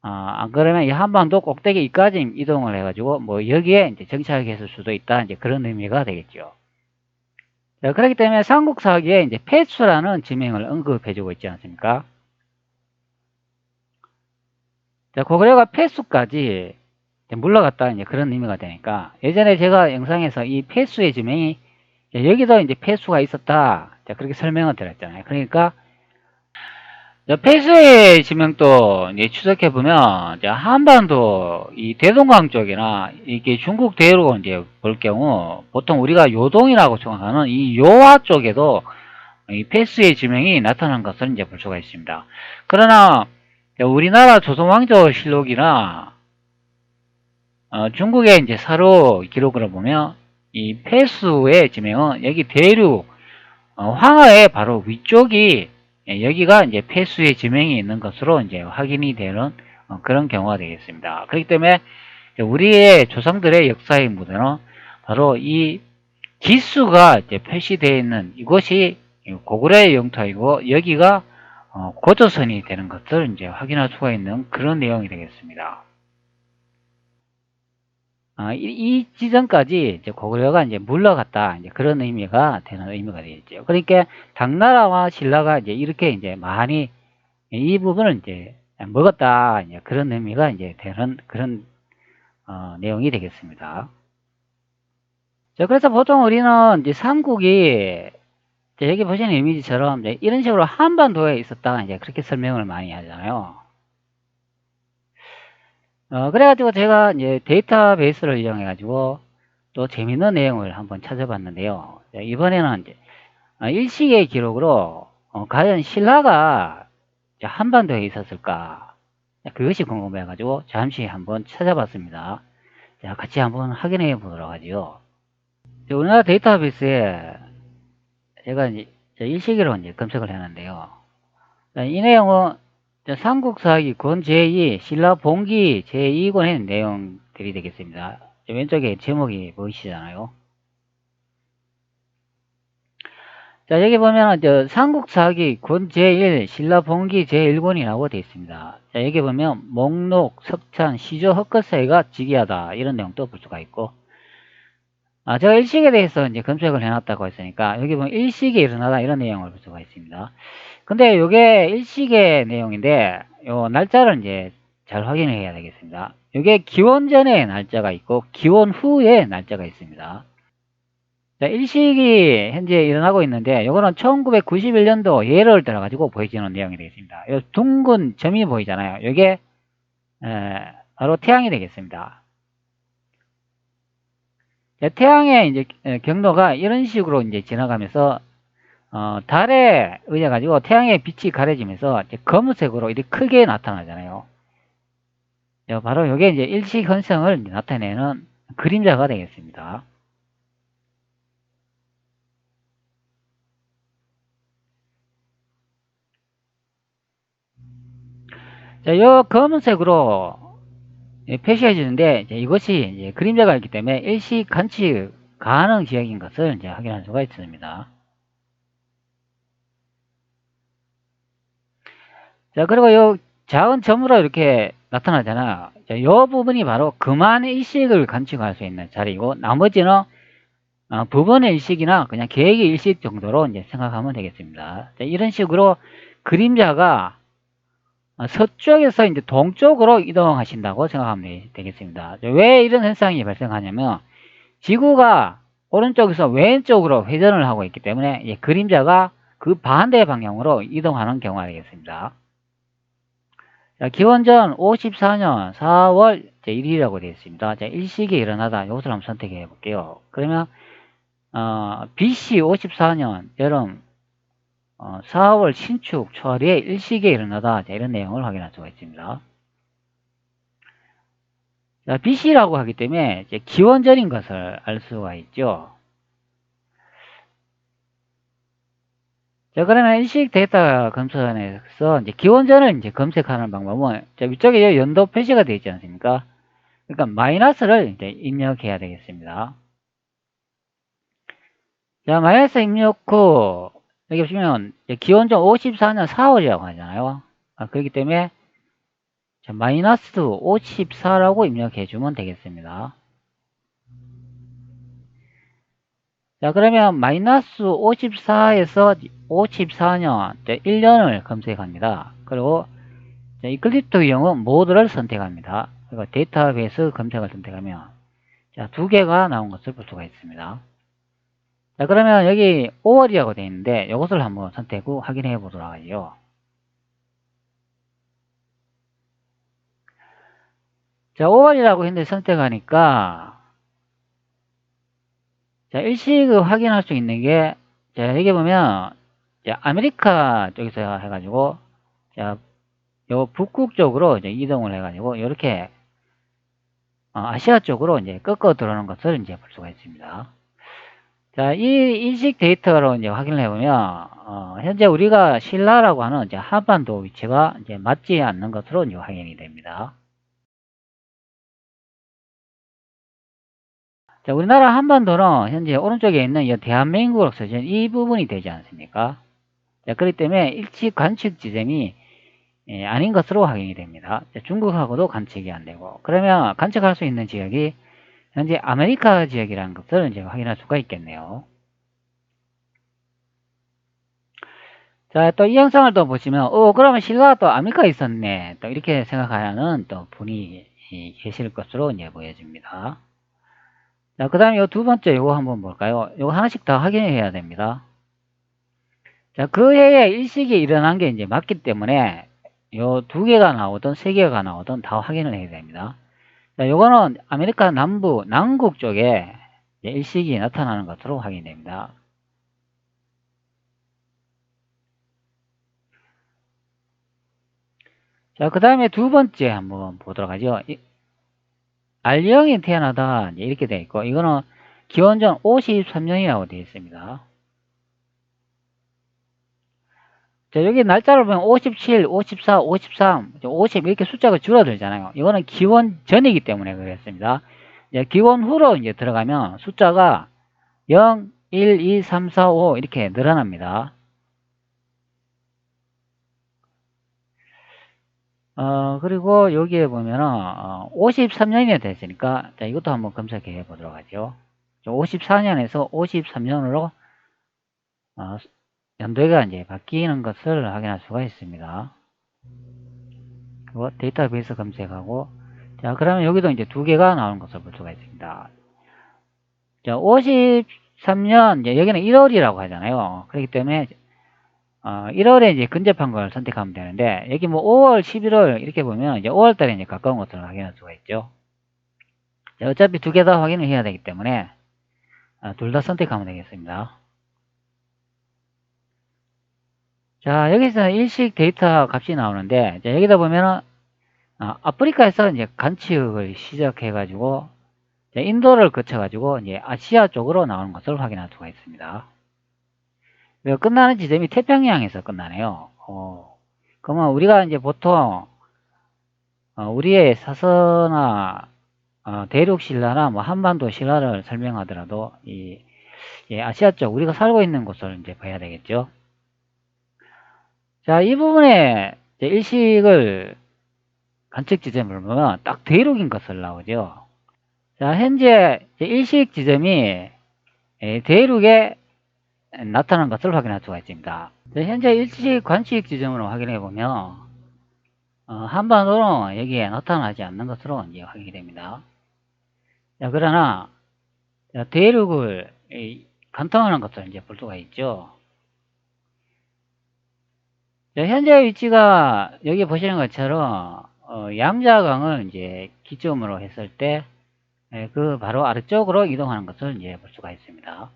S1: 안 그러면 이 한반도 꼭대기까지 이동을 해가지고 뭐 여기에 이제 정착했을 수도 있다 이제 그런 의미가 되겠죠. 자, 그렇기 때문에 삼국사기에 이제 폐수라는 지명을 언급해주고 있지 않습니까? 자, 고구려가 폐수까지 물러갔다 이제 그런 의미가 되니까 예전에 제가 영상에서 이 폐수의 지명이 여기도 이제 폐수가 있었다. 자, 그렇게 설명을 드렸잖아요. 그러니까 폐수의 지명도 추적해 보면 한반도 이 대동강 쪽이나 이게 중국 대륙으로 이제 볼 경우 보통 우리가 요동이라고 생각하는 이 요하 쪽에도 이 폐수의 지명이 나타난 것을 이제 볼 수가 있습니다. 그러나 우리나라 조선왕조실록이나 중국의 이제 사료 기록으로 보면 이 폐수의 지명은 여기 대륙 황하의 바로 위쪽이 여기가 이제 폐수의 지명이 있는 것으로 이제 확인이 되는 그런 경우가 되겠습니다. 그렇기 때문에 우리의 조상들의 역사의 무대는 바로 이 기수가 이제 표시되어 있는 이곳이 고구려의 영토이고 여기가 고조선이 되는 것을 이제 확인할 수가 있는 그런 내용이 되겠습니다. 이 지점까지 이제 고구려가 이제 물러갔다 이제 그런 의미가 되는 의미가 되겠죠. 그러니까 당나라와 신라가 이제 이렇게 이제 많이 이 부분을 이제 먹었다 이제 그런 의미가 이제 되는 그런 내용이 되겠습니다. 자, 그래서 보통 우리는 이제 삼국이 여기 보시는 이미지처럼 이제 이런 식으로 한반도에 있었다 이제 그렇게 설명을 많이 하잖아요. 그래가지고 제가 이제 데이터베이스를 이용해가지고 또 재밌는 내용을 한번 찾아봤는데요. 이번에는 이제 일시의 기록으로 과연 신라가 한반도에 있었을까? 그것이 궁금해가지고 잠시 한번 찾아봤습니다. 자, 같이 한번 확인해 보도록 하죠. 우리나라 데이터베이스에 제가 이제 일시기로 이제 검색을 했는데요. 이 내용은 삼국사기 권 제2 신라 봉기 제2권의 내용들이 되겠습니다. 왼쪽에 제목이 보이시잖아요. 자, 여기 보면 삼국사기 권 제1 신라 봉기 제1권이라고 되어 있습니다. 자, 여기 보면 목록, 석찬, 시조, 헛것사이가 직이하다 이런 내용도 볼 수가 있고, 제가 일식에 대해서 이제 검색을 해놨다고 했으니까 여기 보면 일식이 일어나다 이런 내용을 볼 수가 있습니다. 근데 이게 일식의 내용인데 요 날짜를 이제 잘 확인을 해야 되겠습니다. 이게 기원 전에 날짜가 있고 기원 후에 날짜가 있습니다. 자, 일식이 현재 일어나고 있는데 요거는 1991년도 예를 들어 가지고 보여지는 내용이 되겠습니다. 요 둥근 점이 보이잖아요. 요게 바로 태양이 되겠습니다. 태양의 이제 경로가 이런 식으로 이제 지나가면서 달에 의해 가지고 태양의 빛이 가려지면서 이제 검은색으로 이렇게 크게 나타나잖아요. 바로 이게 이제 일식 현상을 나타내는 그림자가 되겠습니다. 자, 이 검은색으로 표시해 주는데 이것이 이제 그림자가 있기 때문에 일식 관측 가능 지역인 것을 이제 확인할 수가 있습니다. 자, 그리고 요 작은 점으로 이렇게 나타나잖아요. 자, 이 부분이 바로 그만 일식을 관측할 수 있는 자리이고 나머지는 부분의 일식이나 그냥 계획의 일식 정도로 이제 생각하면 되겠습니다. 자, 이런 식으로 그림자가 서쪽에서 이제 동쪽으로 이동하신다고 생각하면 되겠습니다. 왜 이런 현상이 발생하냐면 지구가 오른쪽에서 왼쪽으로 회전을 하고 있기 때문에 그림자가 그 반대 방향으로 이동하는 경우가 되겠습니다. 기원전 54년 4월 제1일이라고 되어 있습니다. 자, 일식이 일어나다 이것을 한번 선택해 볼게요. 그러면 BC 54년 여름 4월 신축 초하루에 일식이 일어나다 이런 내용을 확인할 수가 있습니다. 자, BC라고 하기 때문에 이제 기원전인 것을 알 수가 있죠. 자, 그러면 일식 데이터 검색에서 이제 기원전을 이제 검색하는 방법은 위쪽에 연도 표시가 되어 있지 않습니까? 그러니까 마이너스를 이제 입력해야 되겠습니다. 자, 마이너스 입력 후 여기 보시면 기원전 54년 4월이라고 하잖아요. 그렇기 때문에 마이너스 54라고 입력해 주면 되겠습니다. 자, 그러면 마이너스 54에서 54년 1년을 검색합니다. 그리고 이클립스 유형은 모드를 선택합니다. 그리고 데이터베이스 검색을 선택하면 두 개가 나온 것을 볼 수가 있습니다. 자, 그러면 여기 5월이라고 되어 있는데 이것을 한번 선택 후 확인해 보도록 하죠. 자, 5월이라고 했는데 선택하니까 자, 일식을 확인할 수 있는 게 자, 여기 보면 아메리카 쪽에서 해가지고 자, 요 북극 쪽으로 이제 이동을 해가지고 이렇게 아시아 쪽으로 이제 꺾어 들어오는 것을 이제 볼 수가 있습니다. 자, 이 일식 데이터로 이제 확인을 해보면 현재 우리가 신라라고 하는 이제 한반도 위치가 이제 맞지 않는 것으로 이제 확인이 됩니다. 자, 우리나라 한반도는 현재 오른쪽에 있는 이 대한민국으로 써진 이 부분이 되지 않습니까? 자, 그렇기 때문에 일치 관측 지점이 아닌 것으로 확인이 됩니다. 자, 중국하고도 관측이 안 되고 그러면 관측할 수 있는 지역이 현재 아메리카 지역이라는 것을 이제 확인할 수가 있겠네요. 자, 또 이 영상을 또 보시면 그러면 신라가 또 아메리카에 있었네 또 이렇게 생각하는 또 분이 계실 것으로 이제 보여집니다. 자, 그 다음에 이 두 번째 요거 한번 볼까요? 요거 하나씩 다 확인해야 됩니다. 자, 그 해에 일식이 일어난 게 이제 맞기 때문에 요 두 개가 나오든 세 개가 나오든 다 확인을 해야 됩니다. 자, 요거는 아메리카 남부, 남극 쪽에 일식이 나타나는 것으로 확인됩니다. 자, 그 다음에 두 번째 한번 보도록 하죠. R형이 태어나다 이렇게 되어 있고, 이거는 기원전 53년이라고 되어 있습니다. 자, 여기 날짜를 보면 57, 54, 53, 50 이렇게 숫자가 줄어들잖아요. 이거는 기원 전이기 때문에 그랬습니다. 이제 기원 후로 이제 들어가면 숫자가 0, 1, 2, 3, 4, 5 이렇게 늘어납니다. 그리고 여기에 보면은 53년이 됐으니까 자, 이것도 한번 검색해 보도록 하죠. 54년에서 53년으로 연도가 이제 바뀌는 것을 확인할 수가 있습니다. 그리고 데이터베이스 검색하고, 자, 그러면 여기도 이제 두 개가 나오는 것을 볼 수가 있습니다. 자, 53년, 이제 여기는 1월이라고 하잖아요. 그렇기 때문에, 1월에 이제 근접한 걸 선택하면 되는데, 여기 뭐 5월, 11월 이렇게 보면 이제 5월 달에 이제 가까운 것을 확인할 수가 있죠. 자, 어차피 두 개 다 확인을 해야 되기 때문에, 둘 다 선택하면 되겠습니다. 자, 여기서 일식 데이터 값이 나오는데, 자, 여기다 보면은, 아프리카에서 이제 관측을 시작해가지고, 인도를 거쳐가지고, 이제 아시아 쪽으로 나오는 것을 확인할 수가 있습니다. 끝나는 지점이 태평양에서 끝나네요. 그러면 우리가 이제 보통, 우리의 사서나, 대륙 신라나 뭐 한반도 신라를 설명하더라도, 아시아 쪽, 우리가 살고 있는 곳을 이제 봐야 되겠죠. 자, 이 부분에 일식을 관측 지점을 보면 딱 대륙인 것을 나오죠. 자, 현재 일식 지점이 대륙에 나타난 것을 확인할 수가 있습니다. 자, 현재 일식 관측 지점으로 확인해 보면 한반도는 여기에 나타나지 않는 것으로 이제 확인이 됩니다. 자, 그러나 대륙을 관통하는 것을 이제 볼 수가 있죠. 자, 현재 위치가 여기 보시는 것처럼 양자강을 이제 기점으로 했을 때 그 바로 아래쪽으로 이동하는 것을 이제 볼 수가 있습니다.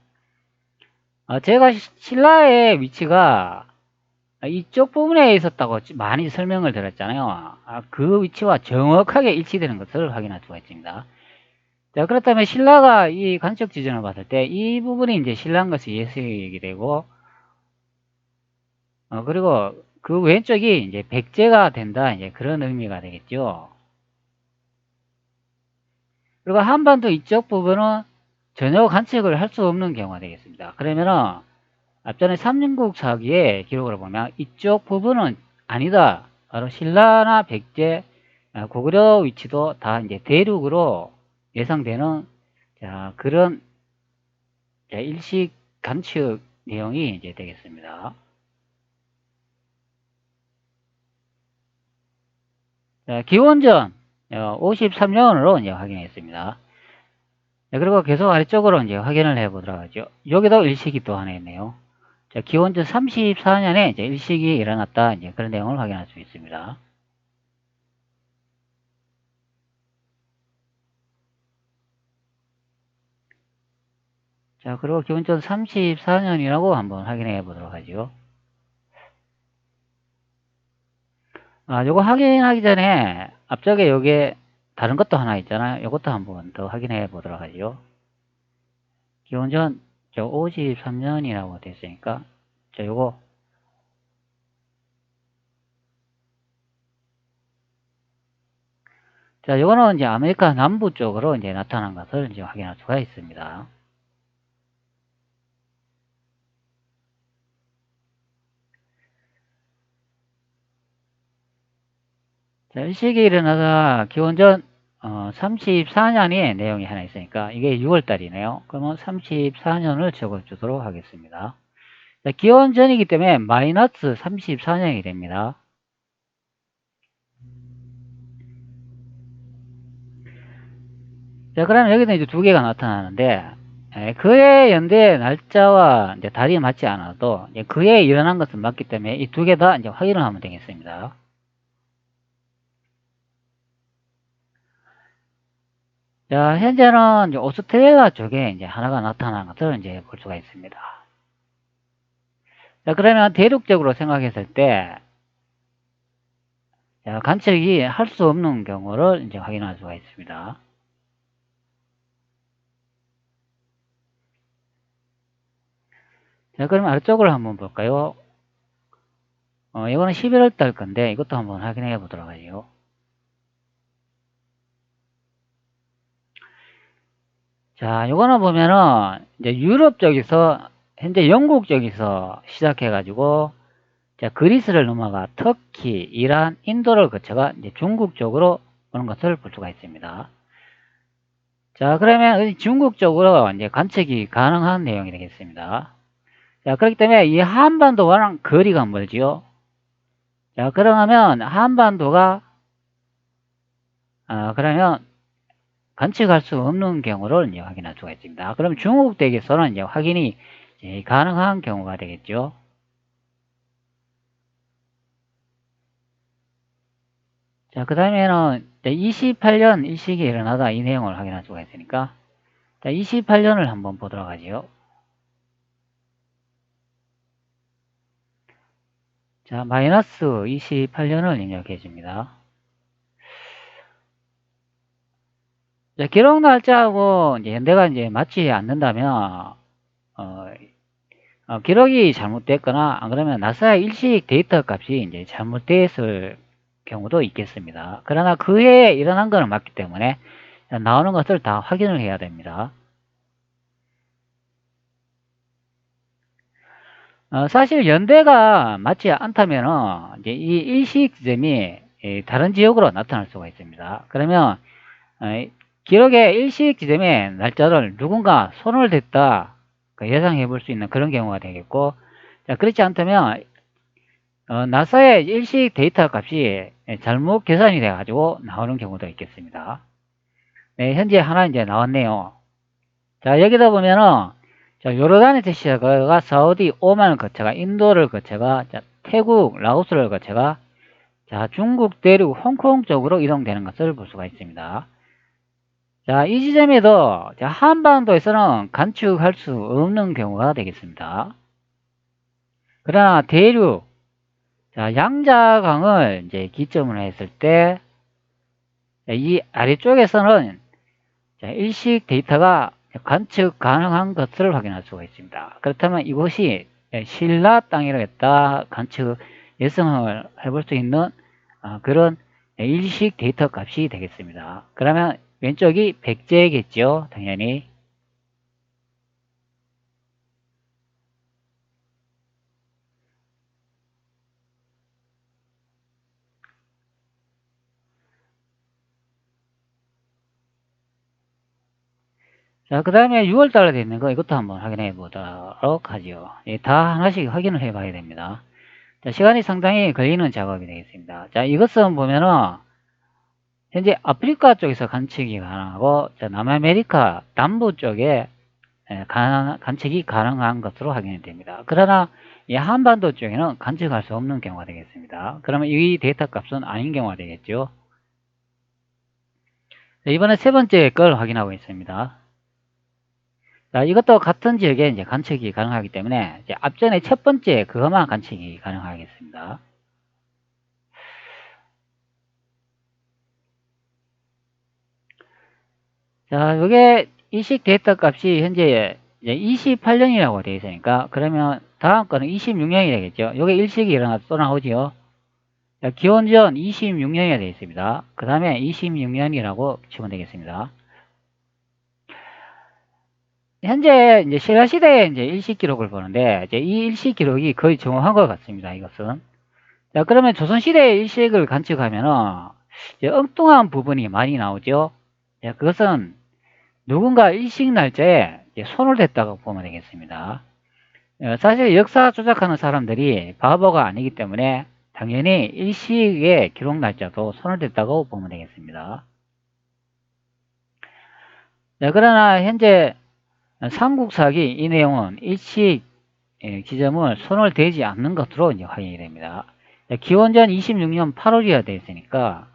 S1: 제가 신라의 위치가 이쪽 부분에 있었다고 많이 설명을 드렸잖아요. 그 위치와 정확하게 일치되는 것을 확인할 수가 있습니다. 자, 그렇다면 신라가 이 관측 지점을 봤을 때 이 부분이 이제 신라인 것이 예측이 되고, 그리고 그 왼쪽이 이제 백제가 된다, 이제 그런 의미가 되겠죠. 그리고 한반도 이쪽 부분은 전혀 관측을 할 수 없는 경우가 되겠습니다. 그러면은 앞전에 삼진국 사기의 기록을 보면 이쪽 부분은 아니다. 바로 신라나 백제, 고구려 위치도 다 이제 대륙으로 예상되는 그런 일식 관측 내용이 이제 되겠습니다. 기원전 53년으로 이제 확인했습니다. 그리고 계속 아래쪽으로 이제 확인을 해 보도록 하죠. 여기도 일식이 또 하나 있네요. 자, 기원전 34년에 이제 일식이 일어났다. 이제 그런 내용을 확인할 수 있습니다. 자, 그리고 기원전 34년이라고 한번 확인해 보도록 하죠. 요거 확인하기 전에 앞쪽에 여기에 다른 것도 하나 있잖아요. 이것도 한번 더 확인해 보도록 하죠. 기원전 53년이라고 됐으니까 자, 요거 자, 요거는 이제 아메리카 남부 쪽으로 이제 나타난 것을 이제 확인할 수가 있습니다. 자, 일식이 일어나다 기원전 34년의 내용이 하나 있으니까 이게 6월달이네요. 그러면 34년을 적어주도록 하겠습니다. 자, 기원전이기 때문에 마이너스 34년이 됩니다. 자, 그러면 여기는 이제 두 개가 나타나는데 그의 연대 날짜와 이제 달이 맞지 않아도 그에 일어난 것은 맞기 때문에 이 두 개 다 이제 확인을 하면 되겠습니다. 자, 현재는 이제 오스트레일리아 쪽에 이제 하나가 나타난 것을 이제 볼 수가 있습니다. 자, 그러면 대륙적으로 생각했을 때, 자, 관측이 할 수 없는 경우를 이제 확인할 수가 있습니다. 자, 그럼 아래쪽을 한번 볼까요? 이거는 11월 달 건데 이것도 한번 확인해 보도록 하죠. 자, 요거는 보면은 이제 유럽 쪽에서 현재 영국 쪽에서 시작해 가지고 자, 그리스를 넘어가 터키, 이란, 인도를 거쳐가 이제 중국 쪽으로 오는 것을 볼 수가 있습니다. 자, 그러면 중국 쪽으로 이제 관측이 가능한 내용이 되겠습니다. 자, 그렇기 때문에 이 한반도와는 거리가 멀지요. 자, 그러면 한반도가 그러면 관측할 수 없는 경우를 이제 확인할 수가 있습니다. 그럼 중국 댁에서는 이제 확인이 이제 가능한 경우가 되겠죠. 자, 그 다음에는 28년 일식이 일어나다 이 내용을 확인할 수가 있으니까 자, 28년을 한번 보도록 하지요. 자, 마이너스 28년을 입력해 줍니다. 자, 기록 날짜하고 이제 현대가 이제 맞지 않는다면 기록이 잘못됐거나 안 그러면 나사의 일식 데이터 값이 이제 잘못됐을 경우도 있겠습니다. 그러나 그 해에 일어난 것은 맞기 때문에 나오는 것을 다 확인을 해야 됩니다. 사실 연대가 맞지 않다면 이제 이 일식 지점이 다른 지역으로 나타날 수가 있습니다. 그러면 기록의 일식 지점의 날짜를 누군가 손을 댔다 예상해 볼 수 있는 그런 경우가 되겠고, 자, 그렇지 않다면 나사의 일식 데이터 값이 잘못 계산이 돼 가지고 나오는 경우도 있겠습니다. 네, 현재 하나 이제 나왔네요. 자, 여기다 보면은 자, 요르단에서 시작해가 사우디, 오만을 거쳐가 인도를 거쳐가 자, 태국, 라오스를 거쳐가 자, 중국 대륙 홍콩 쪽으로 이동되는 것을 볼 수가 있습니다. 자, 이 지점에도 자, 한반도에서는 관측할 수 없는 경우가 되겠습니다. 그러나 대륙, 자, 양자강을 이제 기점으로 했을 때, 이 아래쪽에서는 자, 일식 데이터가 관측 가능한 것을 확인할 수가 있습니다. 그렇다면 이곳이 신라 땅이라겠다 관측 예상을 해볼 수 있는 그런 일식 데이터 값이 되겠습니다. 그러면 왼쪽이 백제겠죠, 당연히. 자, 그 다음에 6월달에 되어 있는 거 이것도 한번 확인해 보도록 하죠. 다 하나씩 확인을 해 봐야 됩니다. 자, 시간이 상당히 걸리는 작업이 되겠습니다. 자, 이것은 보면은 현재 아프리카 쪽에서 관측이 가능하고 자, 남아메리카 남부 쪽에 관측이 가능한 것으로 확인이 됩니다. 그러나 이 한반도 쪽에는 관측할 수 없는 경우가 되겠습니다. 그러면 이 데이터 값은 아닌 경우가 되겠죠. 자, 이번에 세 번째 걸 확인하고 있습니다. 자, 이것도 같은 지역에 이제 관측이 가능하기 때문에 이제 앞전에 첫 번째 그것만 관측이 가능하겠습니다. 자, 이게 일식 데이터 값이 현재 이제 28년이라고 되어 있으니까 그러면 다음 거는 26년이 되겠죠. 이게 일식이 일어나서 또 나오지요. 자, 기원전 26년이 되어 있습니다. 그 다음에 26년이라고 치면 되겠습니다. 현재 이제 신라 시대의 이제 일식 기록을 보는데 이제 이 일식 기록이 거의 정확한 것 같습니다. 이것은. 자, 그러면 조선 시대의 일식을 관측하면은 이제 엉뚱한 부분이 많이 나오죠. 자, 그것은 누군가 일식 날짜에 손을 댔다고 보면 되겠습니다. 사실 역사 조작하는 사람들이 바보가 아니기 때문에 당연히 일식의 기록 날짜도 손을 댔다고 보면 되겠습니다. 자, 그러나 현재 삼국사기 이 내용은 일식 지점을 손을 대지 않는 것으로 이제 확인이 됩니다. 기원전 26년 8월이라 되어 있으니까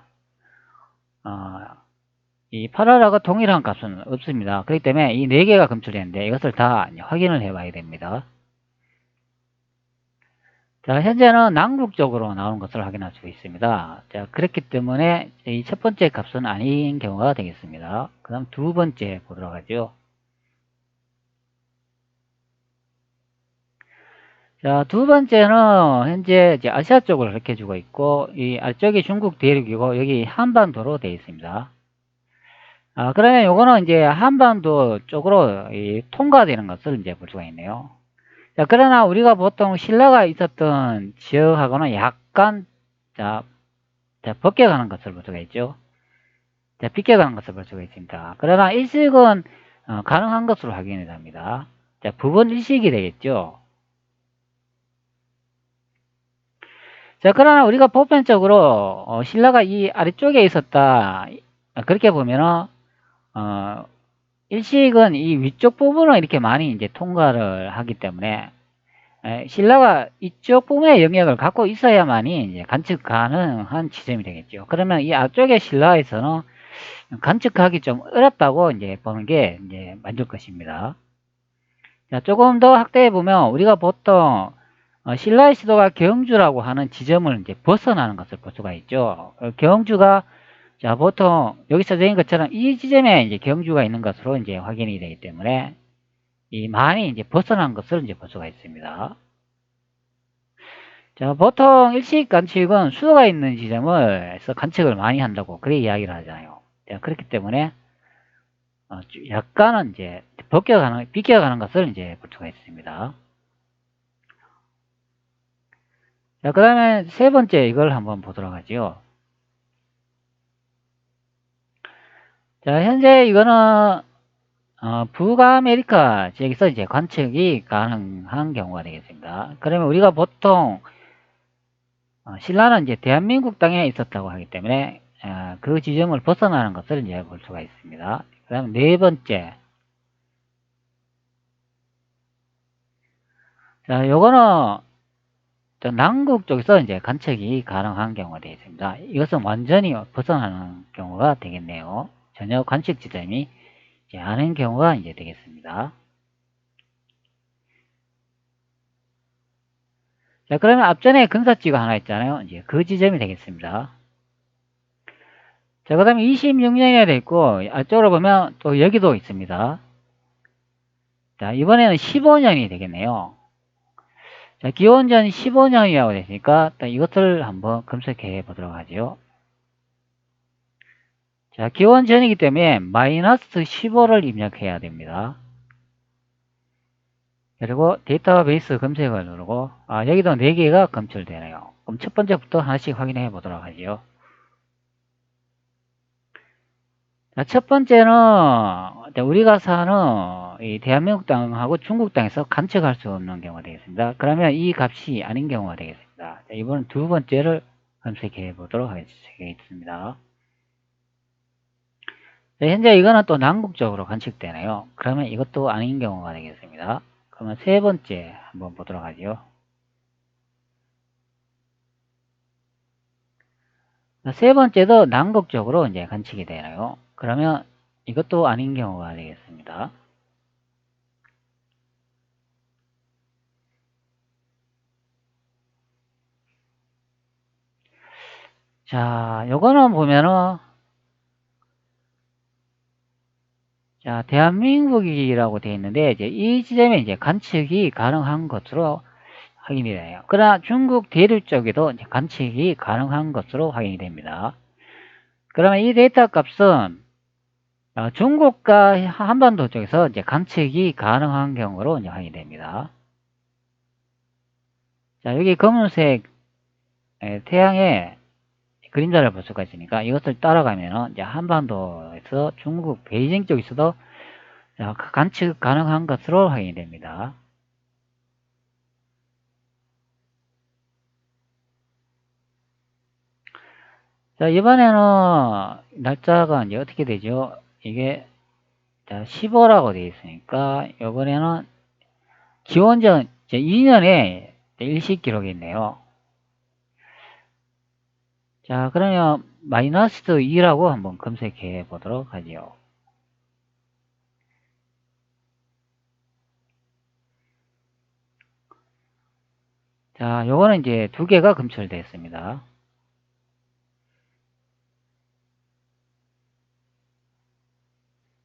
S1: 이 8월하고 동일한 값은 없습니다. 그렇기 때문에 이 4개가 검출되는데 이것을 다 확인을 해 봐야 됩니다. 자, 현재는 남극적으로 나오는 것을 확인할 수 있습니다. 자, 그렇기 때문에 이 첫 번째 값은 아닌 경우가 되겠습니다. 그 다음 두 번째 보도록 하죠. 자, 두 번째는 현재 이제 아시아 쪽을 가르쳐주고 있고, 이 아래쪽이 중국 대륙이고, 여기 한반도로 되어 있습니다. 그러면 요거는 이제 한반도 쪽으로 통과되는 것을 이제 볼 수가 있네요. 자, 그러나 우리가 보통 신라가 있었던 지역하고는 약간, 자, 벗겨가는 것을 볼 수가 있죠. 자, 비껴가는 것을 볼 수가 있습니다. 그러나 일식은 가능한 것으로 확인이 됩니다. 자, 부분 일식이 되겠죠. 자, 그러나 우리가 보편적으로 신라가 이 아래쪽에 있었다. 그렇게 보면은 일식은 이 위쪽 부분을 이렇게 많이 이제 통과를 하기 때문에 신라가 이쪽 부분의 영역을 갖고 있어야만이 이제 관측 가능한 지점이 되겠죠. 그러면 이 앞쪽의 신라에서는 관측하기 좀 어렵다고 이제 보는 게 이제 맞을 것입니다. 자, 조금 더 확대해 보면 우리가 보통 신라의 수도가 경주라고 하는 지점을 이제 벗어나는 것을 볼 수가 있죠. 경주가 자, 보통 여기 써져 있는 것처럼 이 지점에 이제 경주가 있는 것으로 이제 확인이 되기 때문에 이 많이 이제 벗어난 것을 이제 볼 수가 있습니다. 자, 보통 일식 관측은 수도가 있는 지점을 해서 관측을 많이 한다고 그렇게 이야기를 하잖아요. 자, 그렇기 때문에 약간은 이제 비껴가는 것을 이제 볼 수가 있습니다. 자, 그 다음에 세 번째 이걸 한번 보도록 하죠. 자, 현재 이거는 북아메리카 지역에서 이제 관측이 가능한 경우가 되겠습니다. 그러면 우리가 보통 신라는 이제 대한민국 땅에 있었다고 하기 때문에 그 지점을 벗어나는 것을 이제 볼 수가 있습니다. 그 다음 네 번째. 자, 요거는 남극 쪽에서 이제 관측이 가능한 경우가 되겠습니다. 이것은 완전히 벗어나는 경우가 되겠네요. 전혀 관측 지점이 이제 아닌 경우가 이제 되겠습니다. 자, 그러면 앞전에 근사지가 하나 있잖아요. 이제 그 지점이 되겠습니다. 자, 그 다음에 26년이라 되어 있고, 앞쪽으로 보면 또 여기도 있습니다. 자, 이번에는 15년이 되겠네요. 자, 기원전 15년이라고 되니까 이것을 한번 검색해 보도록 하죠. 자, 기원전이기 때문에 마이너스 15를 입력해야 됩니다. 그리고 데이터베이스 검색을 누르고 여기도 4개가 검출되네요. 그럼 첫 번째부터 하나씩 확인해 보도록 하죠. 자, 첫 번째는 우리가 사는 이 대한민국 땅하고 중국 땅에서 관측할 수 없는 경우가 되겠습니다. 그러면 이 값이 아닌 경우가 되겠습니다. 자, 이번엔 두 번째를 검색해 보도록 하겠습니다. 자, 현재 이거는 또 남극적으로 관측되네요. 그러면 이것도 아닌 경우가 되겠습니다. 그러면 세 번째 한번 보도록 하죠. 세 번째도 남극적으로 이제 관측이 되나요? 그러면 이것도 아닌 경우가 되겠습니다. 자, 요거는 보면은, 자, 대한민국이라고 되어 있는데, 이제 이 지점에 이제 관측이 가능한 것으로 확인이 돼요. 그러나 중국 대륙 쪽에도 이제 관측이 가능한 것으로 확인이 됩니다. 그러면 이 데이터 값은 중국과 한반도 쪽에서 이제 관측이 가능한 경우로 이제 확인이 됩니다. 자, 여기 검은색 태양의 그림자를 볼 수가 있으니까 이것을 따라가면 이제 한반도에서 중국 베이징 쪽에서도 관측 가능한 것으로 확인이 됩니다. 자, 이번에는 날짜가 이제 어떻게 되죠? 이게 15라고 되어 있으니까 이번에는 기원전 2년에 일식 기록이 있네요. 자, 그러면 마이너스 2라고 한번 검색해 보도록 하죠. 자, 요거는 이제 두 개가 검출되어 있습니다.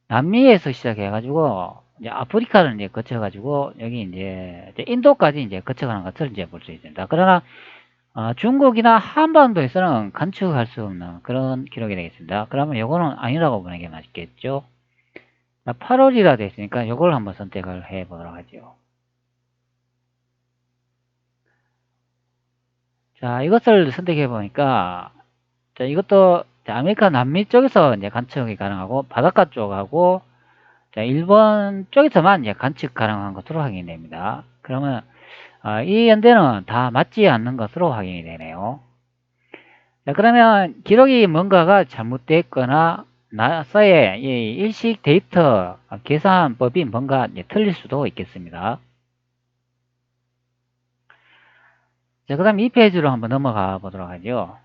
S1: 남미에서 시작해가지고, 이제 아프리카를 이제 거쳐가지고, 여기 이제 인도까지 이제 거쳐가는 것을 이제 볼 수 있습니다. 그러나, 중국이나 한반도에서는 관측할 수 없는 그런 기록이 되겠습니다. 그러면 요거는 아니라고 보는 게 맞겠죠? 8월이라 되어 있으니까 요걸 한번 선택을 해 보도록 하죠. 자, 이것을 선택해 보니까, 자, 이것도 아메리카 남미 쪽에서 이제 관측이 가능하고, 바닷가 쪽하고, 자, 일본 쪽에서만 이제 관측 가능한 것으로 확인이 됩니다. 그러면, 이 연대는 다 맞지 않는 것으로 확인이 되네요. 자, 그러면 기록이 뭔가가 잘못됐거나, 나사의 이 일식 데이터 계산법이 뭔가 이제 틀릴 수도 있겠습니다. 자, 그 다음 이 페이지로 한번 넘어가 보도록 하죠.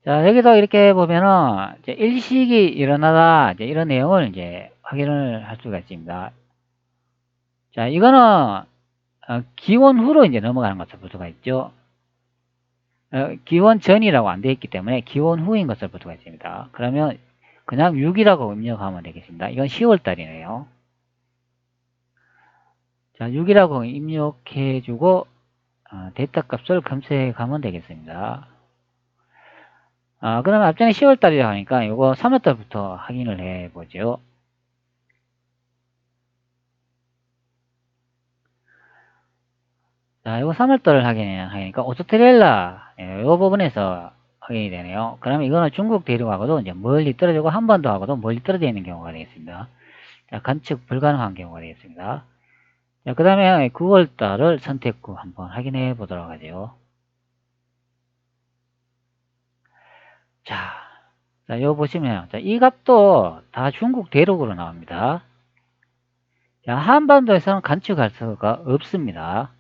S1: 자, 여기도 이렇게 보면은, 이제 일식이 일어나다, 이제 이런 내용을 이제 확인을 할 수가 있습니다. 자, 이거는, 기원 후로 이제 넘어가는 것을 볼 수가 있죠. 기원 전이라고 안 되어 있기 때문에 기원 후인 것을 볼 수가 있습니다. 그러면 그냥 6이라고 입력하면 되겠습니다. 이건 10월 달이네요. 자, 6이라고 입력해주고, 데이터 값을 검색하면 되겠습니다. 그러면 앞전에 10월 달이라고 하니까 이거 3월 달부터 확인을 해보죠. 자, 이거 3월 달을 하니까 오스트레일리아, 이 부분에서 확인이 되네요. 그러면 이거는 중국 대륙하고도 이제 멀리 떨어지고 한반도하고도 멀리 떨어져 있는 경우가 되겠습니다. 자, 관측 불가능한 경우가 되겠습니다. 자, 그 다음에 9월 달을 선택 후 한번 확인해 보도록 하죠. 자, 요 보시면, 자, 이 값도 다 중국 대륙으로 나옵니다. 자, 한반도에서는 관측할 수가 없습니다.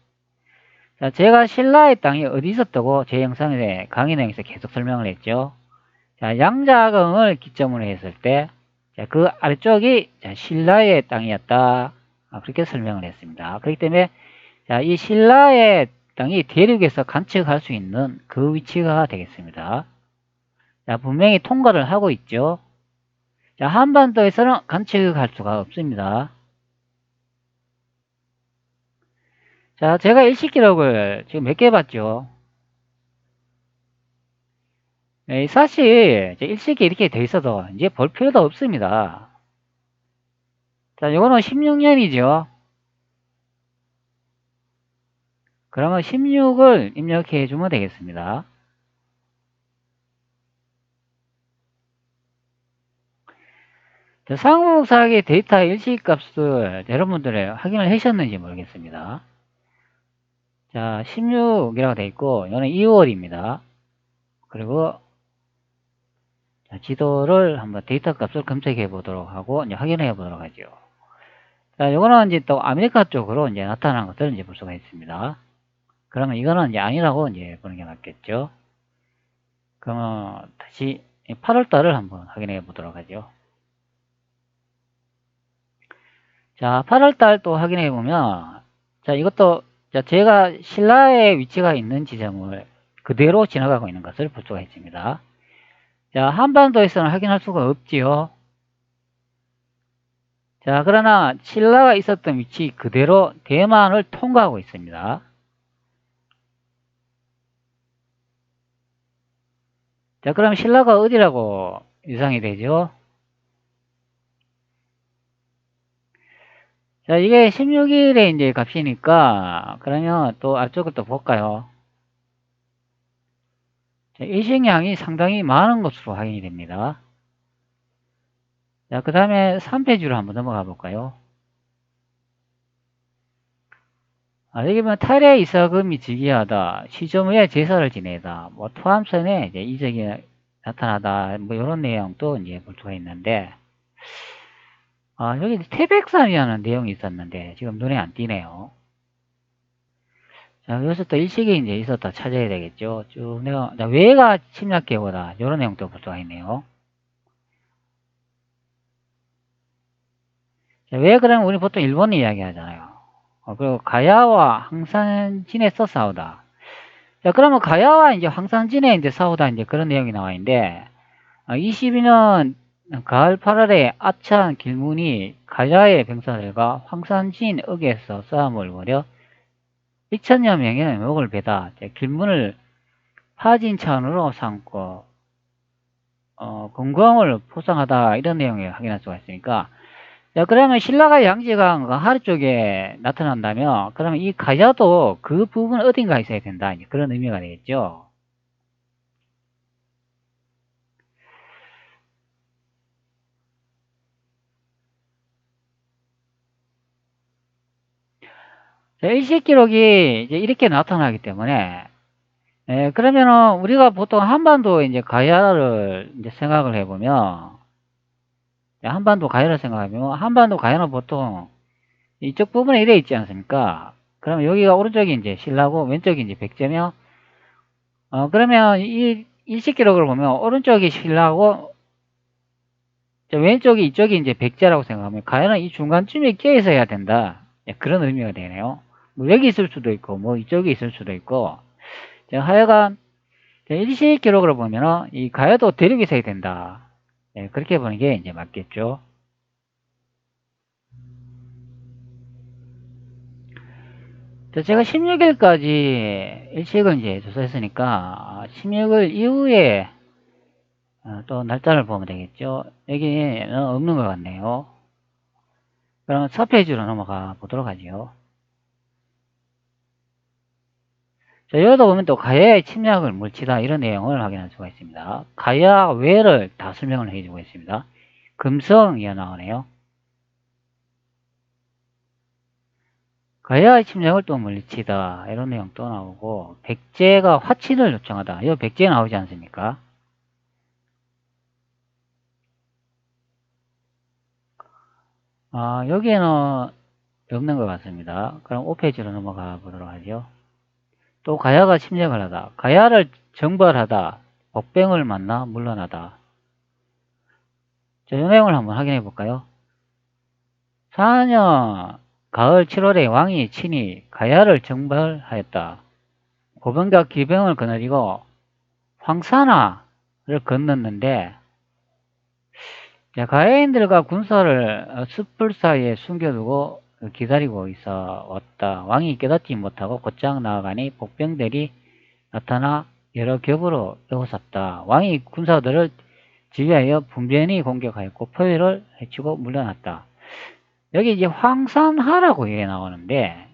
S1: 자, 제가 신라의 땅이 어디 있었다고 제 영상에 강의 내용에서 계속 설명을 했죠. 자, 양자경을 기점으로 했을 때, 자, 그 아래쪽이 신라의 땅이었다. 그렇게 설명을 했습니다. 그렇기 때문에, 자, 이 신라의 땅이 대륙에서 관측할 수 있는 그 위치가 되겠습니다. 자, 분명히 통과를 하고 있죠. 자, 한반도에서는 관측할 수가 없습니다. 자, 제가 일식 기록을 지금 몇 개 봤죠? 사실 일식이 이렇게 돼 있어도 이제 볼 필요도 없습니다. 자, 이거는 16년이죠. 그러면 16을 입력해 주면 되겠습니다. 자, 삼국사기 데이터 일식 값을 여러분들이 확인을 하셨는지 모르겠습니다. 자, 16이라고 되어 있고 이거는 2월입니다. 그리고 지도를 한번 데이터 값을 검색해 보도록 하고 이제 확인해 보도록 하죠. 자, 이거는 이제 또 아메리카 쪽으로 이제 나타난 것을 이제 볼 수가 있습니다. 그러면 이거는 이제 아니라고 이제 보는 게 맞겠죠. 그러면 다시 8월 달을 한번 확인해 보도록 하죠. 자, 8월 달 또 확인해 보면, 자, 이것도, 자, 제가 신라의 위치가 있는 지점을 그대로 지나가고 있는 것을 볼 수가 있습니다. 자, 한반도에서는 확인할 수가 없지요. 자, 그러나 신라가 있었던 위치 그대로 대만을 통과하고 있습니다. 자, 그럼 신라가 어디라고 예상이 되죠? 자, 이게 16일에 이제 값이니까, 그러면 또 앞쪽을 또 볼까요? 자, 일식량이 상당히 많은 것으로 확인이 됩니다. 자, 그 다음에 3페이지로 한번 넘어가 볼까요? 여기 보면 탈의 이사금이 즉위하다, 시조무에 제사를 지내다, 뭐 토함선에 이제 이적이 나타나다, 뭐 이런 내용도 이제 볼 수가 있는데, 여기 태백산이라는 내용이 있었는데 지금 눈에 안 띄네요. 자, 여기서 또 일식이 이제 있었다 찾아야 되겠죠. 쭉 내가 왜가 침략계보다 이런 내용도 볼 수가 있네요. 자, 왜 그러면 우리 보통 일본을 이야기 하잖아요. 그리고 가야와 황산진에서 싸우다. 자, 그러면 가야와 이제 황산진에 이제 싸우다 이제 그런 내용이 나와 있는데, 22년 가을 8월에 아찬 길문이 가야의 병사들과 황산진 읍에서 싸움을 벌여 2천여 명의 목을 베다 길문을 파진천으로 삼고 공공을 포상하다 이런 내용을 확인할 수가 있으니까, 자, 그러면 신라가 양지강 하류 쪽에 나타난다면 그러면 이 가야도 그 부분 어딘가 있어야 된다 그런 의미가 되겠죠. 자, 일식기록이 이제 이렇게 나타나기 때문에, 그러면은 우리가 보통 한반도 이제 가야를 이제 생각을 해보면, 한반도 가야를 생각하면 한반도 가야는 보통 이쪽 부분에 이래 있지 않습니까? 그러면 여기가 오른쪽이 이제 신라고 왼쪽이 이제 백제며, 그러면 이 일식기록을 보면 오른쪽이 신라고 왼쪽이 이쪽이 이제 백제라고 생각하면 가야는 이 중간쯤에 끼어 있어야 된다. 그런 의미가 되네요. 뭐 여기 있을 수도 있고 뭐 이쪽에 있을 수도 있고, 하여간 일식 기록으로 보면은 이 가야도 대륙이 있어야 된다. 그렇게 보는 게 이제 맞겠죠. 제가 16일까지 일식을 이제 조사했으니까 16일 이후에 또 날짜를 보면 되겠죠. 여기는 없는 것 같네요. 그러면 4페이지로 넘어가 보도록 하죠. 자, 여기도 보면 또 가야의 침략을 물치다 이런 내용을 확인할 수가 있습니다. 가야 외를 다 설명을 해주고 있습니다. 금성이어 나오네요. 가야의 침략을 또 물리치다 이런 내용 또 나오고, 백제가 화친을 요청하다 이거 백제 나오지 않습니까? 여기에는 없는 것 같습니다. 그럼 5페이지로 넘어가 보도록 하죠. 또 가야가 침략을 하다, 가야를 정벌하다, 복병을 만나 물러나다. 자, 이 내용을 한번 확인해 볼까요? 4년 가을 7월에 왕이 친히 가야를 정벌하였다. 고병과 기병을 거느리고 황산하를 건넜는데, 가야인들과 군사를 숲풀 사이에 숨겨두고 기다리고 있어 왔다. 왕이 깨닫지 못하고 곧장 나아가니 복병들이 나타나 여러 겹으로 에워쌌다. 왕이 군사들을 지휘하여 분변히 공격하였고 포위를 해치고 물러났다. 여기 이제 황산하라고 이게 나오는데,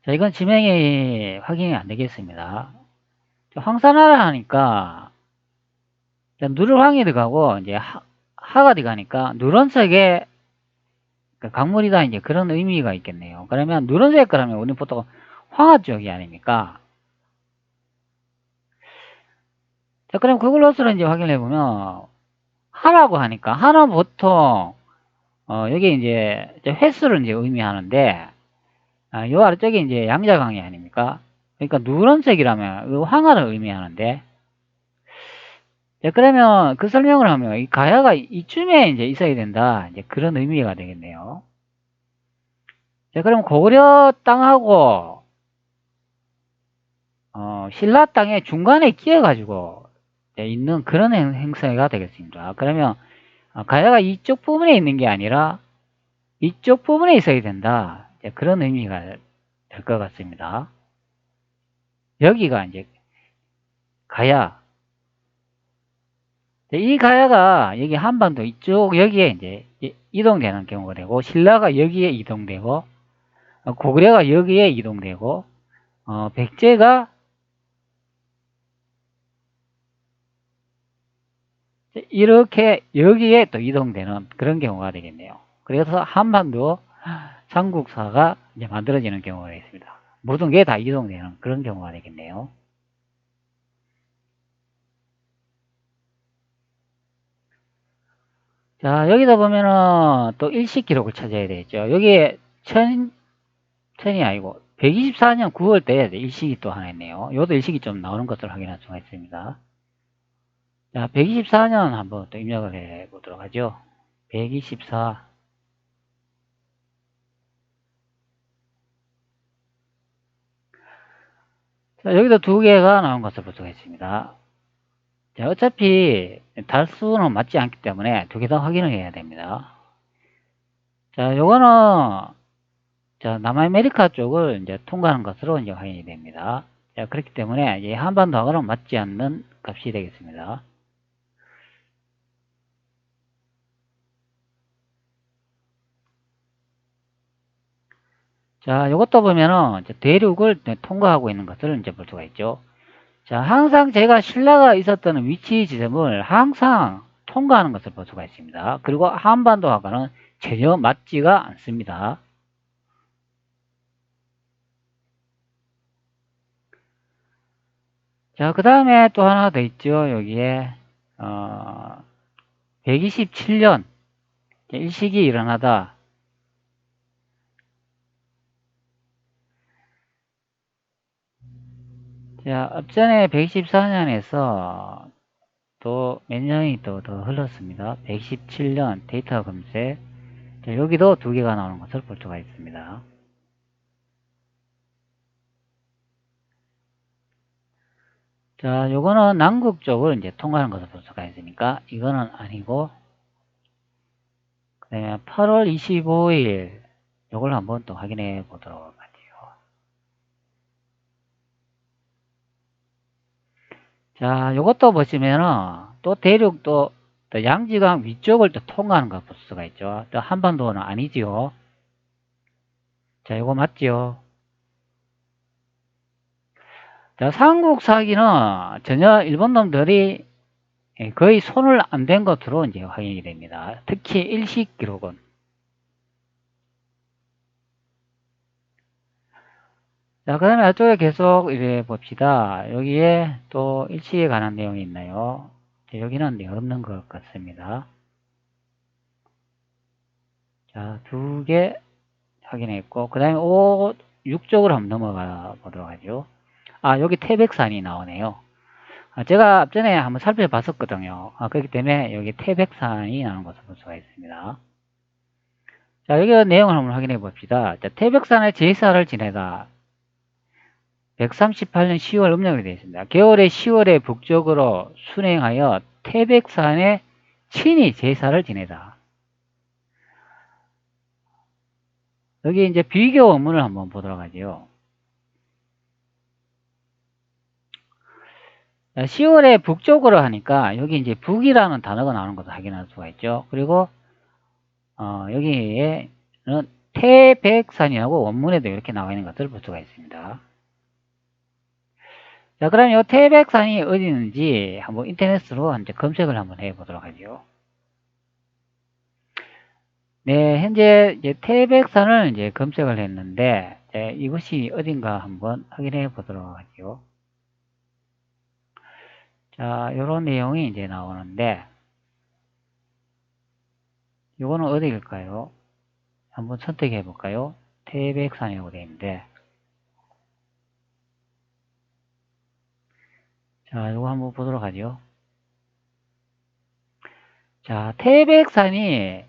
S1: 자, 이건 지명이 확인이 안 되겠습니다. 황산하라 하니까 누르황이 들어가고 이제 하가 들어가니까 누런색의 강물이다 이제 그런 의미가 있겠네요. 그러면 누런색 그러면 우리는 보통 황하 쪽이 아닙니까? 자, 그럼 구글로스로 이제 확인해 보면 하라고 하니까 하는 보통 여기 이제 횟수를 이제 의미하는데, 요 아래쪽에 이제 양자강이 아닙니까? 그러니까 누런색이라면 황하를 의미하는데, 그러면 그 설명을 하면 이 가야가 이쯤에 이제 있어야 된다 이제 그런 의미가 되겠네요. 자, 그럼 고구려 땅하고 신라 땅의 중간에 끼어가지고 있는 그런 행성이 되겠습니다. 그러면 가야가 이쪽 부분에 있는 게 아니라 이쪽 부분에 있어야 된다. 그런 의미가 될 것 같습니다. 여기가 이제 가야. 이 가야가 여기 한반도 이쪽 여기에 이제 이동되는 경우가 되고, 신라가 여기에 이동되고, 고구려가 여기에 이동되고, 백제가 이렇게 여기에 또 이동되는 그런 경우가 되겠네요. 그래서 한반도 삼국사가 이제 만들어지는 경우가 있습니다. 모든 게 다 이동되는 그런 경우가 되겠네요. 자, 여기다 보면은 또 일식 기록을 찾아야 되겠죠. 여기에 천이 아니고 124년 9월 때 일식이 또 하나 있네요. 이것도 일식이 좀 나오는 것을 확인할 수가 있습니다. 자, 124년 한번 또 입력을 해 보도록 하죠. 124. 자, 여기도 두 개가 나온 것을 볼 수가 있습니다. 자, 어차피 달수는 맞지 않기 때문에 두 개 다 확인을 해야 됩니다. 자, 요거는 자, 남아메리카 쪽을 이제 통과하는 것으로 이제 확인이 됩니다. 자, 그렇기 때문에 이 한반도하고는 맞지 않는 값이 되겠습니다. 자, 요것도 보면은 이제 대륙을 통과하고 있는 것을 이제 볼 수가 있죠. 자, 항상 제가 신라가 있었던 위치 지점을 항상 통과하는 것을 볼 수가 있습니다. 그리고 한반도하고는 전혀 맞지가 않습니다. 자, 그 다음에 또 하나 더 있죠. 여기에 127년 일식이 일어나다. 자, 앞전에 114년에서 또 몇 년이 또 더 흘렀습니다. 117년 데이터 검색. 자, 여기도 두 개가 나오는 것을 볼 수가 있습니다. 자, 요거는 남극 쪽을 이제 통과하는 것을 볼 수가 있으니까 이거는 아니고, 그 다음에 8월 25일 요걸 한번 또 확인해 보도록 하죠. 자, 요것도 보시면은 또 대륙도 또 양지강 위쪽을 또 통과하는 걸 볼 수가 있죠. 또 한반도는 아니지요. 자, 요거 맞지요. 자, 삼국 사기는 전혀 일본 놈들이 거의 손을 안 댄 것으로 이제 확인이 됩니다. 특히 일식 기록은. 자, 그 다음에 이쪽에 계속 이래 봅시다. 여기에 또 일식에 관한 내용이 있나요? 자, 여기는 없는 것 같습니다. 자, 두 개 확인했고, 그 다음에 6쪽으로 한번 넘어가 보도록 하죠. 아, 여기 태백산이 나오네요. 아, 제가 앞전에 한번 살펴봤었거든요. 그렇기 때문에 여기 태백산이 나오는 것을 볼 수가 있습니다. 자, 여기 내용을 한번 확인해 봅시다. 자, 태백산의 제사를 지내다. 138년 10월 음력이 되어 있습니다. 겨울의 10월에 북쪽으로 순행하여 태백산에 친히 제사를 지내다. 여기 이제 비교 원문을 한번 보도록 하죠. 10월에 북쪽으로 하니까 여기 이제 북이라는 단어가 나오는 것을 확인할 수가 있죠. 그리고 여기에는 태백산이라고 원문에도 이렇게 나와 있는 것을 볼 수가 있습니다. 자, 그럼 이 태백산이 어디 있는지 한번 인터넷으로 이제 검색을 한번 해 보도록 하죠. 네, 현재 이제 태백산을 이제 검색을 했는데, 이것이 어딘가 한번 확인해 보도록 하죠. 자, 이런 내용이 이제 나오는데, 이거는 어디일까요? 한번 선택해 볼까요? 태백산이라고 되어 있는데, 자, 이거 한번 보도록 하죠. 자, 태백산은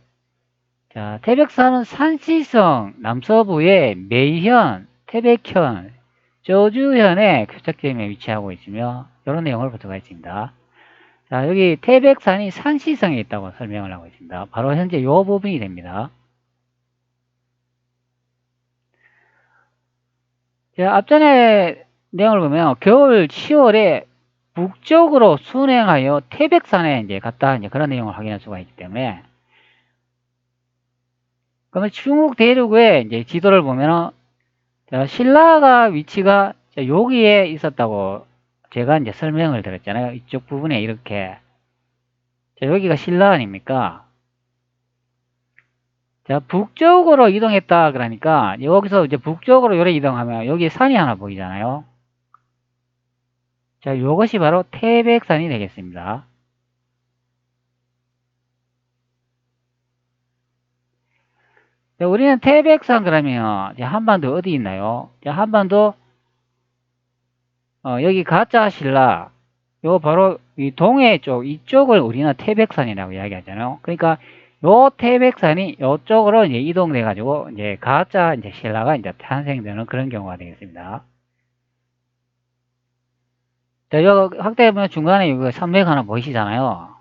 S1: 산시성 남서부의 매현, 태백현, 저주현의 교착점에 위치하고 있으며 이런 내용을 볼 수가 있습니다. 자, 여기 태백산이 산시성에 있다고 설명을 하고 있습니다. 바로 현재 이 부분이 됩니다. 자, 앞전에 내용을 보면 겨울 10월에 북쪽으로 순행하여 태백산에 이제 갔다 이제 그런 내용을 확인할 수가 있기 때문에, 그러면 중국 대륙의 이제 지도를 보면은 자, 신라가 위치가 여기에 있었다고 제가 이제 설명을 드렸잖아요. 이쪽 부분에 이렇게. 자, 여기가 신라 아닙니까? 자, 북쪽으로 이동했다 그러니까 여기서 이제 북쪽으로 요래 이동하면 여기 산이 하나 보이잖아요. 자, 요것이 바로 태백산이 되겠습니다. 자, 우리는 태백산 그러면 한반도 어디 있나요? 자, 한반도 여기 가짜 신라 요 바로 이 동해 쪽 이쪽을 우리는 태백산이라고 이야기하잖아요. 그러니까 요 태백산이 요쪽으로 이제 이동돼 가지고 이제 가짜 이제 신라가 이제 탄생되는 그런 경우가 되겠습니다. 자, 요 확대해보면 중간에 이거 산맥 하나 보이시잖아요.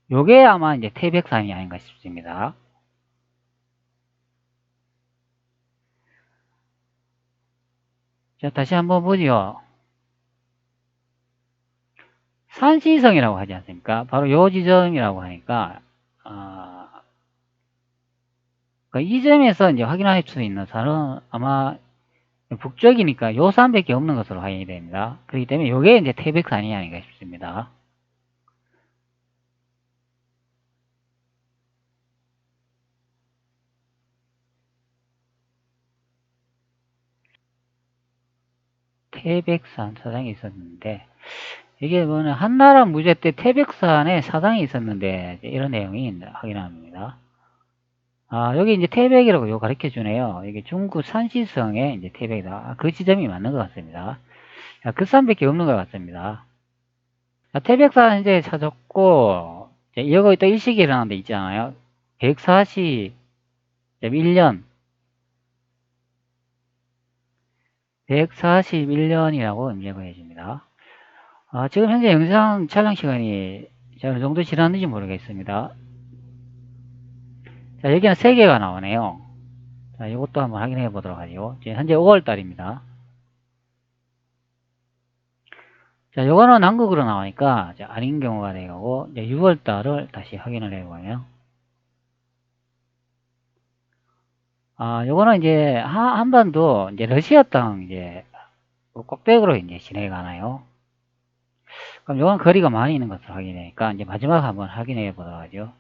S1: 요게 아마 이제 태백산이 아닌가 싶습니다. 자, 다시 한번 보죠. 산시성이라고 하지 않습니까? 바로 요 지점이라고 하니까, 이 점에서 이제 확인할 수 있는 산은 아마 북쪽이니까 요 산밖에 없는 것으로 확인이 됩니다. 그렇기 때문에 요게 이제 태백산이 아닌가 싶습니다. 태백산 사당이 있었는데, 이게 뭐냐, 한나라 무제 때 태백산에 사당이 있었는데, 이런 내용이 확인합니다. 여기 이제 태백이라고 요 가르쳐 주네요. 이게 중국 산시성의 이제 태백이다. 그 지점이 맞는 것 같습니다. 그 산밖에 없는 것 같습니다. 태백산 이제 찾았고, 여기 또 일식이 일어난 데 있잖아요. 141년, 141년이라고 입력을 해줍니다. 지금 현재 영상 촬영 시간이 어느 정도 지났는지 모르겠습니다. 자, 여기는 3개가 나오네요. 자, 이것도 한번 확인해 보도록 하죠. 지금 현재 5월달입니다. 자, 요거는 한국으로 나오니까 아닌 경우가 되고, 이제 6월달을 다시 확인을 해보면, 요거는 이제 한반도 이제 러시아 땅 이제 꼭대기로 이제 진행하나요? 그럼 요건 거리가 많이 있는 것을 확인하니까 이제 마지막 한번 확인해 보도록 하죠.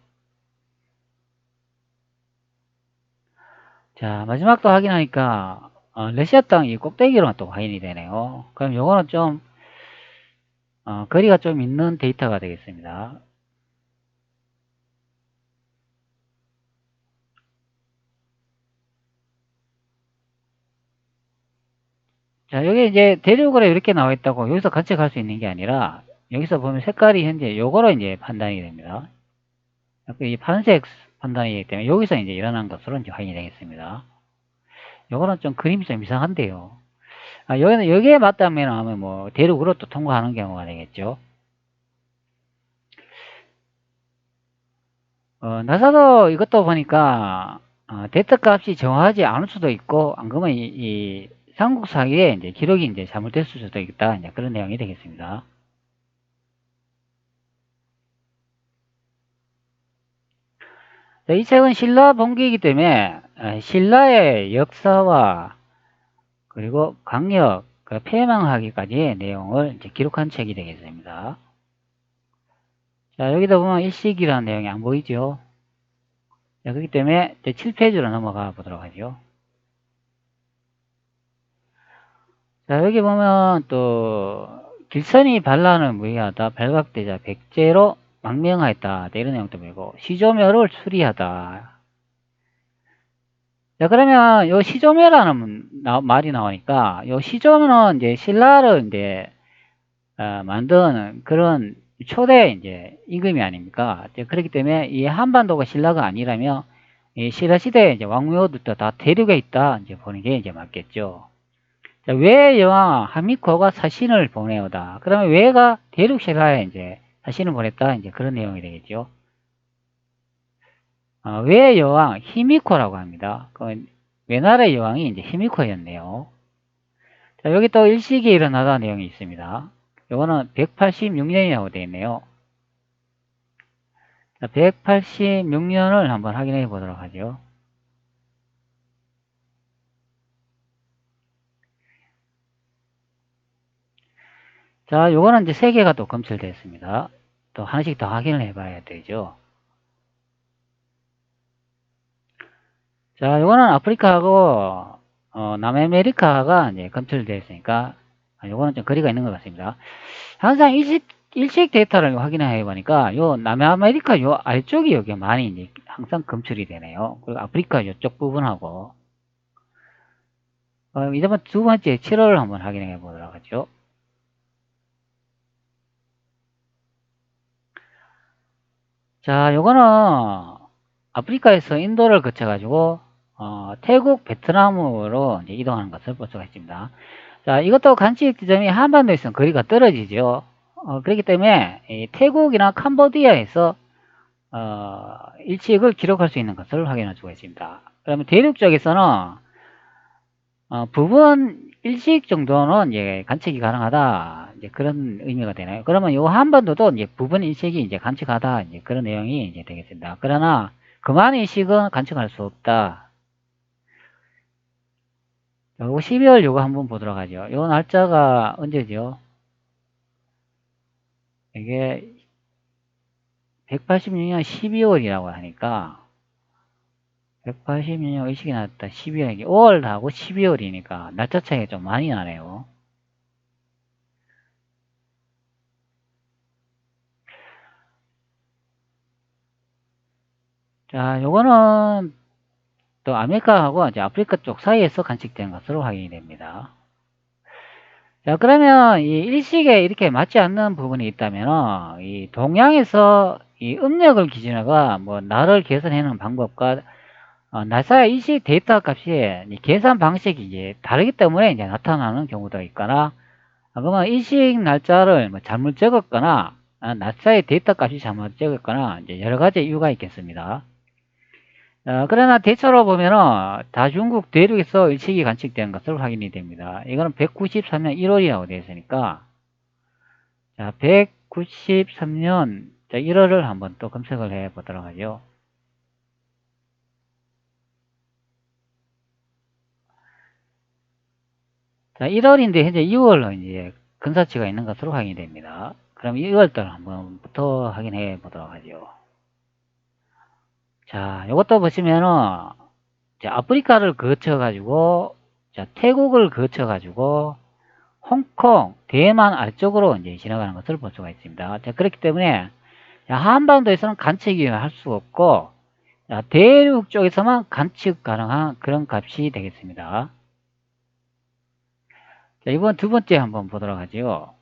S1: 자, 마지막도 확인하니까 러시아 땅 이 꼭대기로는 또 확인이 되네요. 그럼 요거는 좀 거리가 좀 있는 데이터가 되겠습니다. 자, 여기 이제 대륙으로 이렇게 나와 있다고 여기서 같이 갈 수 있는 게 아니라 여기서 보면 색깔이 현재 요거로 이제 판단이 됩니다. 이 파란색 판단이기 때문에 여기서 이제 일어난 것으로 이제 확인이 되겠습니다. 요거는 좀 그림이 좀 이상한데요. 여기는 여기에 맞다면 아마 뭐 대륙으로 또 통과하는 경우가 되겠죠. 나사도 이것도 보니까 데이터 값이 정확하지 않을 수도 있고 안 그러면 이 삼국사기에 이제 기록이 이제 잘못됐을 수도 있다. 이제 그런 내용이 되겠습니다. 자, 이 책은 신라 본기이기 때문에 신라의 역사와 그리고 강력, 폐망하기까지의 내용을 이제 기록한 책이 되겠습니다. 자, 여기다 보면 일식이라는 내용이 안 보이죠? 자, 그렇기 때문에 7페이지로 넘어가 보도록 하죠. 자, 여기 보면 또 길선이 반란을 무의하다 발각되자 백제로 망명하였다 이런 내용도 보이고 시조멸을 수리하다. 자, 그러면 요 시조멸이라는 말이 나오니까 요 시조는 이제 신라를 이제 만든 그런 초대 이제 임금이 아닙니까? 그렇기 때문에 이 한반도가 신라가 아니라면 이 신라 시대에 이제 왕묘들도 다 대륙에 있다 이제 보는 게 이제 맞겠죠. 자, 왜 여왕 하미코가 사신을 보내오다. 그러면 왜가 대륙 신라에 이제 사신을 보냈다 이제 그런 내용이 되겠죠. 왜 여왕 히미코라고 합니다. 그 왜나라의 여왕이 이제 히미코였네요. 자, 여기 또 일식이 일어나다 내용이 있습니다. 요거는 186년이라고 되어 있네요. 자, 186년을 한번 확인해 보도록 하죠. 자, 요거는 이제 3개가 또 검출되어 있습니다. 또 하나씩 더 확인을 해 봐야 되죠. 자, 요거는 아프리카하고 남아메리카가 이제 검출되어 있으니까 요거는 좀 거리가 있는 것 같습니다. 항상 일식 데이터를 확인해 보니까 요 남아메리카 요 아래쪽이 여기 많이 이제 항상 검출이 되네요. 그리고 아프리카 이쪽 부분하고 이제 두 번째 7월을 한번 확인해 보도록 하죠. 자, 요거는 아프리카에서 인도를 거쳐가지고 태국, 베트남으로 이제 이동하는 것을 볼 수가 있습니다. 자, 이것도 관측 지점이 한반도에 있으면 거리가 떨어지죠. 그렇기 때문에 이 태국이나 캄보디아에서 일식을 기록할 수 있는 것을 확인할 수가 있습니다. 그러면 대륙 쪽에서는 부분 일식 정도는 이제 관측이 가능하다, 이제 그런 의미가 되나요? 그러면 이 한반도도 이제 부분 일식이 이제 관측하다, 이제 그런 내용이 이제 되겠습니다. 그러나 그만 일식은 관측할 수 없다. 요거 12월 요거 한번 보도록 하죠. 요 날짜가 언제죠? 이게 186년 12월이라고 하니까 186년 의식이 나왔다. 12월, 5월하고 12월이니까 날짜 차이가 좀 많이 나네요. 자, 요거는 또 아메리카하고 이제 아프리카 쪽 사이에서 관측된 것으로 확인이 됩니다. 자, 그러면 이 일식에 이렇게 맞지 않는 부분이 있다면, 이 동양에서 이 음력을 기준으로 뭐 날을 계산하는 방법과 나사의 일식 데이터 값이 계산 방식이 이제 다르기 때문에 이제 나타나는 경우도 있거나, 그러면 일식 날짜를 뭐 잘못 적었거나, 나사의 데이터 값이 잘못 적었거나, 이제 여러 가지 이유가 있겠습니다. 그러나 대체로 보면은 다중국 대륙에서 일식이 관측된 것으로 확인이 됩니다. 이거는 193년 1월이라고 되어 있으니까, 자, 193년 1월을 한번 또 검색을 해 보도록 하죠. 자, 1월인데 현재 2월로 이제 근사치가 있는 것으로 확인이 됩니다. 그럼 2월달 한번부터 확인해 보도록 하죠. 자, 이것도 보시면은, 자, 아프리카를 거쳐가지고, 자, 태국을 거쳐가지고, 홍콩, 대만 아래쪽으로 이제 지나가는 것을 볼 수가 있습니다. 자, 그렇기 때문에, 자, 한반도에서는 관측이 할 수 없고, 자, 대륙 쪽에서만 관측 가능한 그런 값이 되겠습니다. 자, 이번 두 번째 한번 보도록 하죠.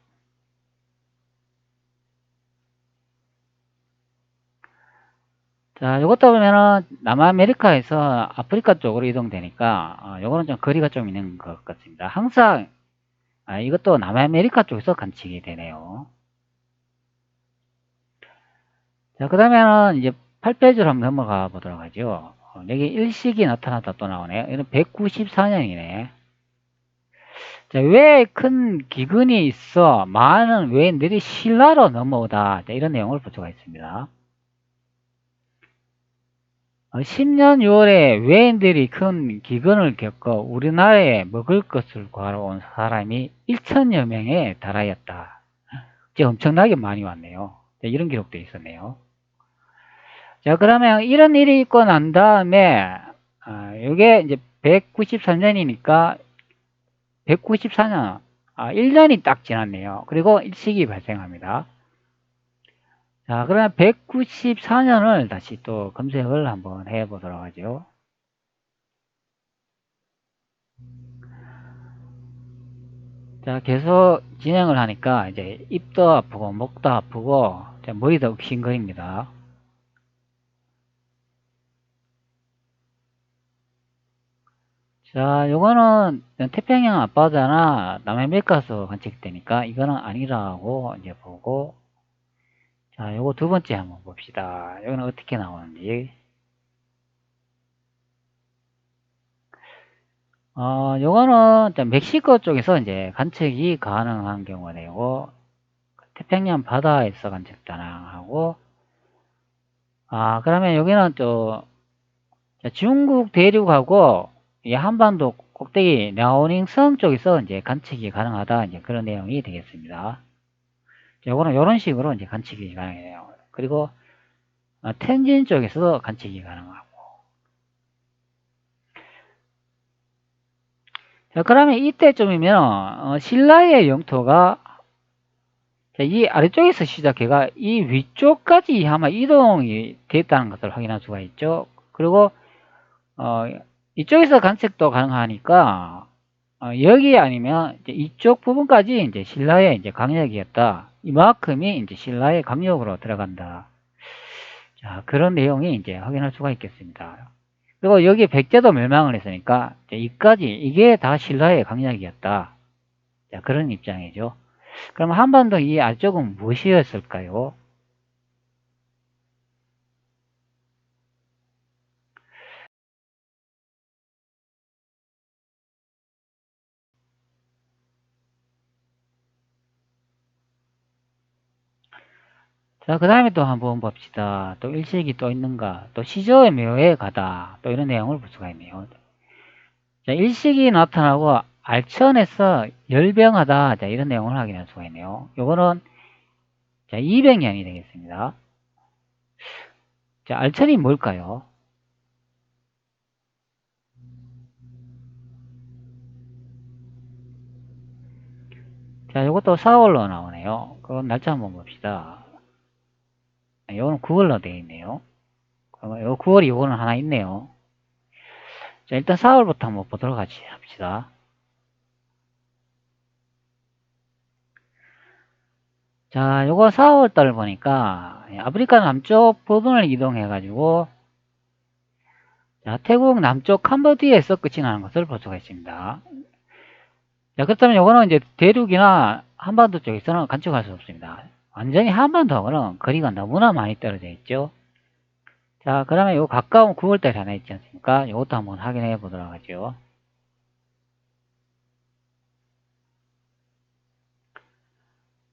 S1: 자, 이것도 보면은 남아메리카에서 아프리카 쪽으로 이동되니까, 요거는 좀 거리가 좀 있는 것 같습니다. 항상, 이것도 남아메리카 쪽에서 관측이 되네요. 자, 그 다음에는 이제 8페이지로 한번 넘어가 보도록 하죠. 여기 일식이 나타났다 또 나오네요. 이건 194년이네. 자, 왜 큰 기근이 있어 많은 외인들이 신라로 넘어오다. 자, 이런 내용을 볼 수가 있습니다. 10년 6월에 외인들이 큰 기근을 겪어 우리나라에 먹을 것을 구하러 온 사람이 1천여 명에 달하였다. 이제 엄청나게 많이 왔네요. 자, 이런 기록도 있었네요. 자, 그러면 이런 일이 있고 난 다음에, 이게 이제 193년이니까 194년, 1년이 딱 지났네요. 그리고 일식이 발생합니다. 자, 그러면 194년을 다시 또 검색을 한번 해 보도록 하죠. 자, 계속 진행을 하니까 이제 입도 아프고 목도 아프고 머리도 욱신거립니다. 자, 요거는 태평양 앞바다나 남아메리카에서 관측되니까 이거는 아니라고 이제 보고, 자, 요거 두 번째 한번 봅시다. 여기는 어떻게 나오는지. 요거는 멕시코 쪽에서 이제 관측이 가능한 경우네요. 태평양 바다에서 관측 가능하고, 그러면 여기는 또 중국 대륙하고 이 한반도 꼭대기 랴오닝 섬 쪽에서 이제 관측이 가능하다, 이제 그런 내용이 되겠습니다. 요거는 이런 식으로 이제 관측이 가능해요. 그리고 텐진 쪽에서도 관측이 가능하고. 자, 그러면 이때쯤이면 신라의 영토가, 자, 이 아래쪽에서 시작해가 이 위쪽까지 아마 이동이 됐다는 것을 확인할 수가 있죠. 그리고 이쪽에서 관측도 가능하니까 여기 아니면 이제 이쪽 부분까지 이제 신라의 이제 강력이었다. 이만큼이 이제 신라의 강력으로 들어간다. 자, 그런 내용이 이제 확인할 수가 있겠습니다. 그리고 여기 백제도 멸망을 했으니까 이게 다 신라의 강약이었다. 자, 그런 입장이죠. 그럼 한반도 이 아래쪽은 무엇이었을까요? 자, 그 다음에 또 한번 봅시다. 또 일식이 또 있는가? 또 시조의 묘에 가다. 또 이런 내용을 볼 수가 있네요. 자, 일식이 나타나고 알천에서 열병하다. 자, 이런 내용을 확인할 수가 있네요. 요거는 자, 200년이 되겠습니다. 자, 알천이 뭘까요? 자, 요것도 4월로 나오네요. 그럼 날짜 한번 봅시다. 요거는 9월로 되어 있네요. 요 9월이 요거는 하나 있네요. 자, 일단 4월부터 한번 보도록 합시다. 자, 요거 4월달 보니까 아프리카 남쪽 부분을 이동해가지고 자, 태국 남쪽 캄보디아에서 끝이 나는 것을 볼 수가 있습니다. 자, 그렇다면 요거는 이제 대륙이나 한반도 쪽에서는 간척할 수 없습니다. 완전히 한반도하고는 거리가 너무나 많이 떨어져 있죠. 자, 그러면 요 가까운 9월달에 하나 있지 않습니까? 요것도 한번 확인해 보도록 하죠.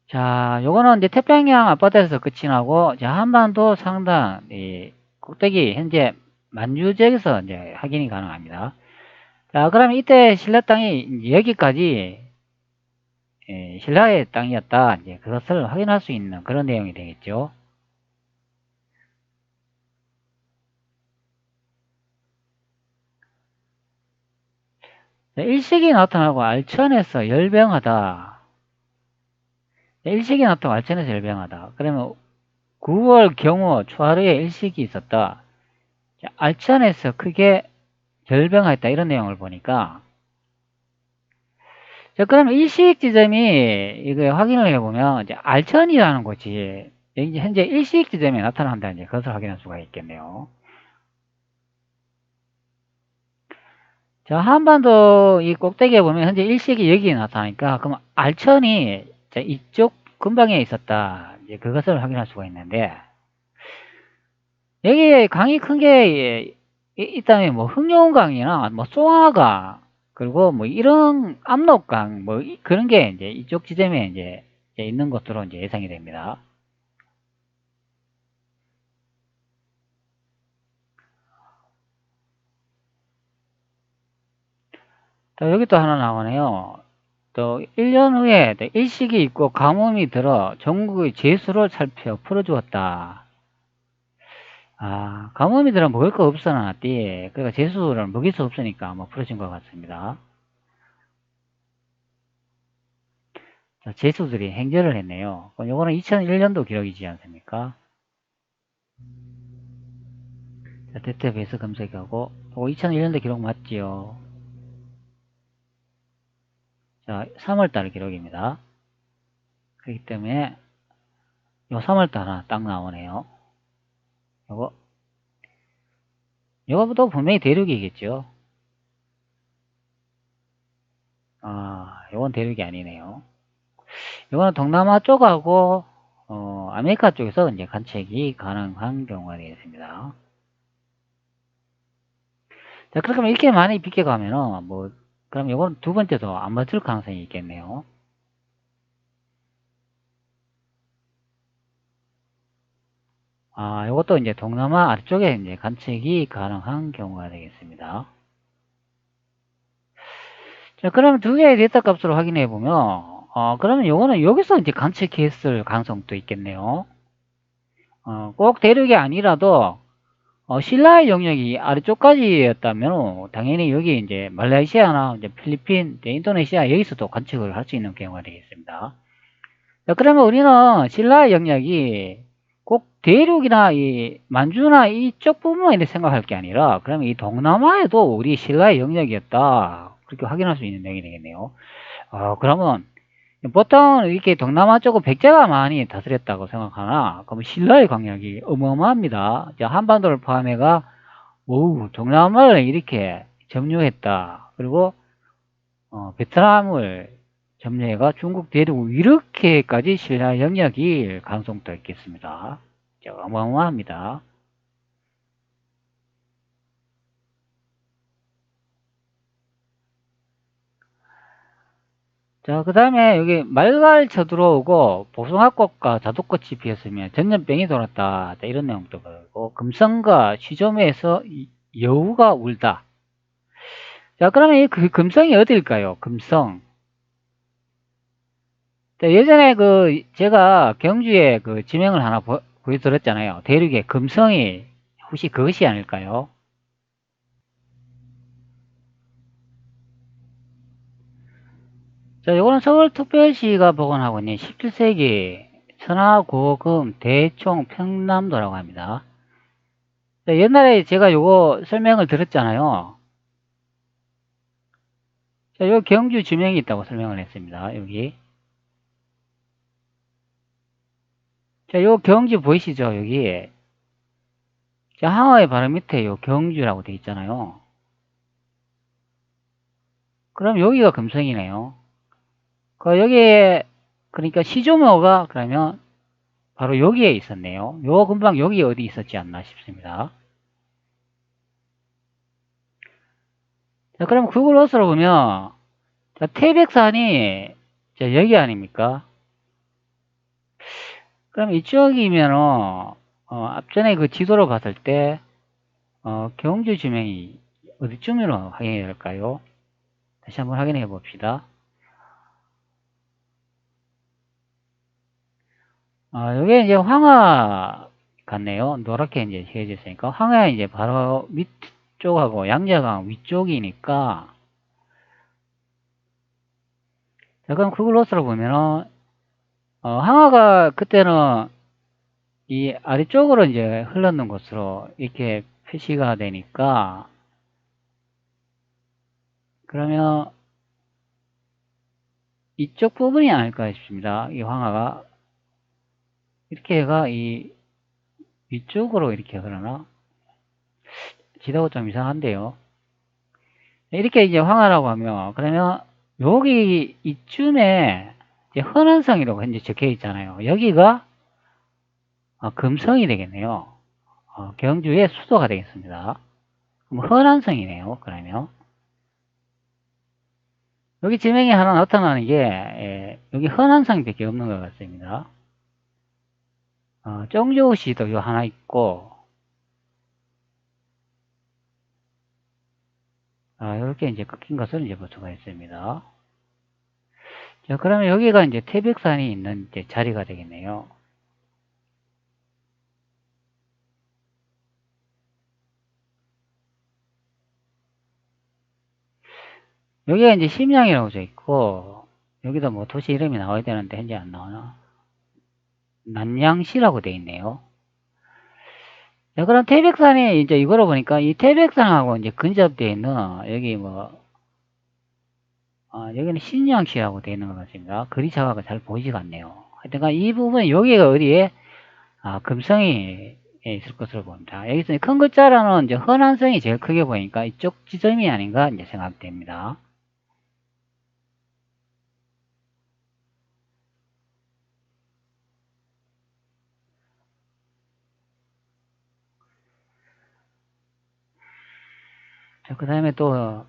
S1: 자, 요거는 이제 태평양 앞바다에서 끝이 나고, 자, 한반도 상당, 이, 꼭대기, 현재 만주지역에서 이제 확인이 가능합니다. 자, 그러면 이때 신라 땅이 이제 여기까지, 신라의 땅이었다. 이제 그것을 확인할 수 있는 그런 내용이 되겠죠. 자, 일식이 나타나고 알천에서 열병하다. 자, 일식이 나타나고 알천에서 열병하다. 그러면 9월 경호 초하루에 일식이 있었다. 자, 알천에서 크게 열병하였다. 이런 내용을 보니까, 자, 그러면 일식 지점이 이거 확인을 해보면 이제 알천이라는 곳이 이제 현재 일식 지점에 나타난다 이제 그것을 확인할 수가 있겠네요. 자, 한반도 이 꼭대기에 보면 현재 일식이 여기에 나타나니까 그럼 알천이 자, 이쪽 근방에 있었다 이제 그것을 확인할 수가 있는데 여기에 강이 큰 게 있다면 뭐 흑룡강이나 뭐 송화강 그리고 뭐 이런 압록강 뭐 그런 게 이제 이쪽 지점에 이제 있는 것으로 이제 예상이 됩니다. 자, 여기 또 하나 나오네요. 또 1년 후에 일식이 있고 가뭄이 들어 전국의 제수를 살펴 풀어주었다. 아, 가뭄이 들어 먹을 거 없어놨디. 그러니까 제수를 먹일 수 없으니까 뭐 풀어준 것 같습니다. 자, 제수들이 행절을 했네요. 그럼 요거는 2001년도 기록이지 않습니까? 자, 대퇴배수 검색하고, 요거 2001년도 기록 맞지요? 자, 3월달 기록입니다. 그렇기 때문에 요 3월달 하나 딱 나오네요. 요거, 요거도 분명히 대륙이겠죠? 아, 요건 대륙이 아니네요. 요거는 동남아 쪽하고, 아메리카 쪽에서 이제 관측이 가능한 경우가 되겠습니다. 자, 그러면 이렇게 많이 비껴가면은, 뭐, 그럼 요건 두 번째도 안 맞을 가능성이 있겠네요. 아, 요것도 이제 동남아 아래쪽에 이제 관측이 가능한 경우가 되겠습니다. 자, 그러면 두 개의 데이터 값으로 확인해 보면, 그러면 요거는 여기서 이제 관측했을 가능성도 있겠네요. 꼭 대륙이 아니라도, 신라의 영역이 아래쪽까지였다면, 당연히 여기 이제 말레이시아나 이제 필리핀, 인도네시아 여기서도 관측을 할 수 있는 경우가 되겠습니다. 자, 그러면 우리는 신라의 영역이 꼭 대륙이나 이 만주나 이쪽 부분만 생각할 게 아니라, 그러면 이 동남아에도 우리 신라의 영역이었다. 그렇게 확인할 수 있는 내용이 되겠네요. 그러면 보통 이렇게 동남아 쪽은 백제가 많이 다스렸다고 생각하나, 그럼 신라의 강력이 어마어마합니다. 한반도를 포함해가, 동남아를 이렇게 점유했다. 그리고, 베트남을 점례가 중국 대륙 이렇게까지 신라 영역일 가능성도 있겠습니다. 어마어마합니다. 자, 그 다음에 여기 말갈 쳐들어오고 보송화꽃과 자두꽃이 피었으면 전염병이 돌았다. 자, 이런 내용도 보이고 금성과 시조매에서 여우가 울다. 자, 그러면 그 금성이 어딜까요? 금성. 자, 예전에 제가 경주에 그 지명을 하나 보여드렸잖아요. 대륙의 금성이 혹시 그것이 아닐까요? 자, 요거는 서울특별시가 보관하고 있는 17세기 천하고금 대총 평남도라고 합니다. 자, 옛날에 제가 요거 설명을 드렸잖아요. 자, 요 경주 지명이 있다고 설명을 했습니다. 여기. 자, 요 경주 보이시죠? 여기. 자, 항어의 바로 밑에 요 경주라고 되어 있잖아요. 그럼 여기가 금성이네요. 여기에, 그러니까 시조모가 그러면 바로 여기에 있었네요. 요 금방 여기 어디 있었지 않나 싶습니다. 자, 그럼 구글 어스로 보면, 자, 태백산이, 자, 여기 아닙니까? 그럼 이쪽이면은, 앞전에 그 지도로 봤을 때, 경주 지명이 어디쯤으로 확인이 될까요? 다시 한번 확인해 봅시다. 여기 이제 황하 같네요. 노랗게 이제 휘어져 있으니까. 황하 이제 바로 밑쪽하고 양자강 위쪽이니까. 자, 그럼 구글 어스로 보면은, 황하가 그때는 이 아래쪽으로 이제 흘렀는 곳으로 이렇게 표시가 되니까, 그러면 이쪽 부분이 아닐까 싶습니다. 이 황하가. 이렇게가 이 위쪽으로 이렇게 흐르나? 지도가 좀 이상한데요. 이렇게 이제 황하라고 하면, 그러면 여기 이쯤에 이제 허난성이라고 현재 적혀 있잖아요. 여기가 금성이 되겠네요. 경주의 수도가 되겠습니다. 그럼 허난성이네요. 그러면 여기 지명이 하나 나타나는 게 여기 허난성밖에 없는 것 같습니다. 정조시도 요 하나 있고, 이렇게 이제 꺾인 것을 이제 볼 수가 있습니다. 자, 그러면 여기가 이제 태백산이 있는 이제 자리가 되겠네요. 여기가 이제 심양이라고 써 있고, 여기도 뭐 도시 이름이 나와야 되는데 현재 안 나오나? 난양시라고 되어 있네요. 자, 그럼 태백산이 이제 이거로 보니까 이 태백산하고 이제 근접되어 있는 여기 뭐, 여기는 신양시라고 되어 있는 것 같습니다. 그리자가 잘 보이지가 않네요. 하여튼 이 부분, 여기가 어디에, 금성이 있을 것으로 봅니다. 여기서 큰 글자로는 이제 허난성이 제일 크게 보이니까 이쪽 지점이 아닌가 이제 생각됩니다. 자, 그 다음에 또,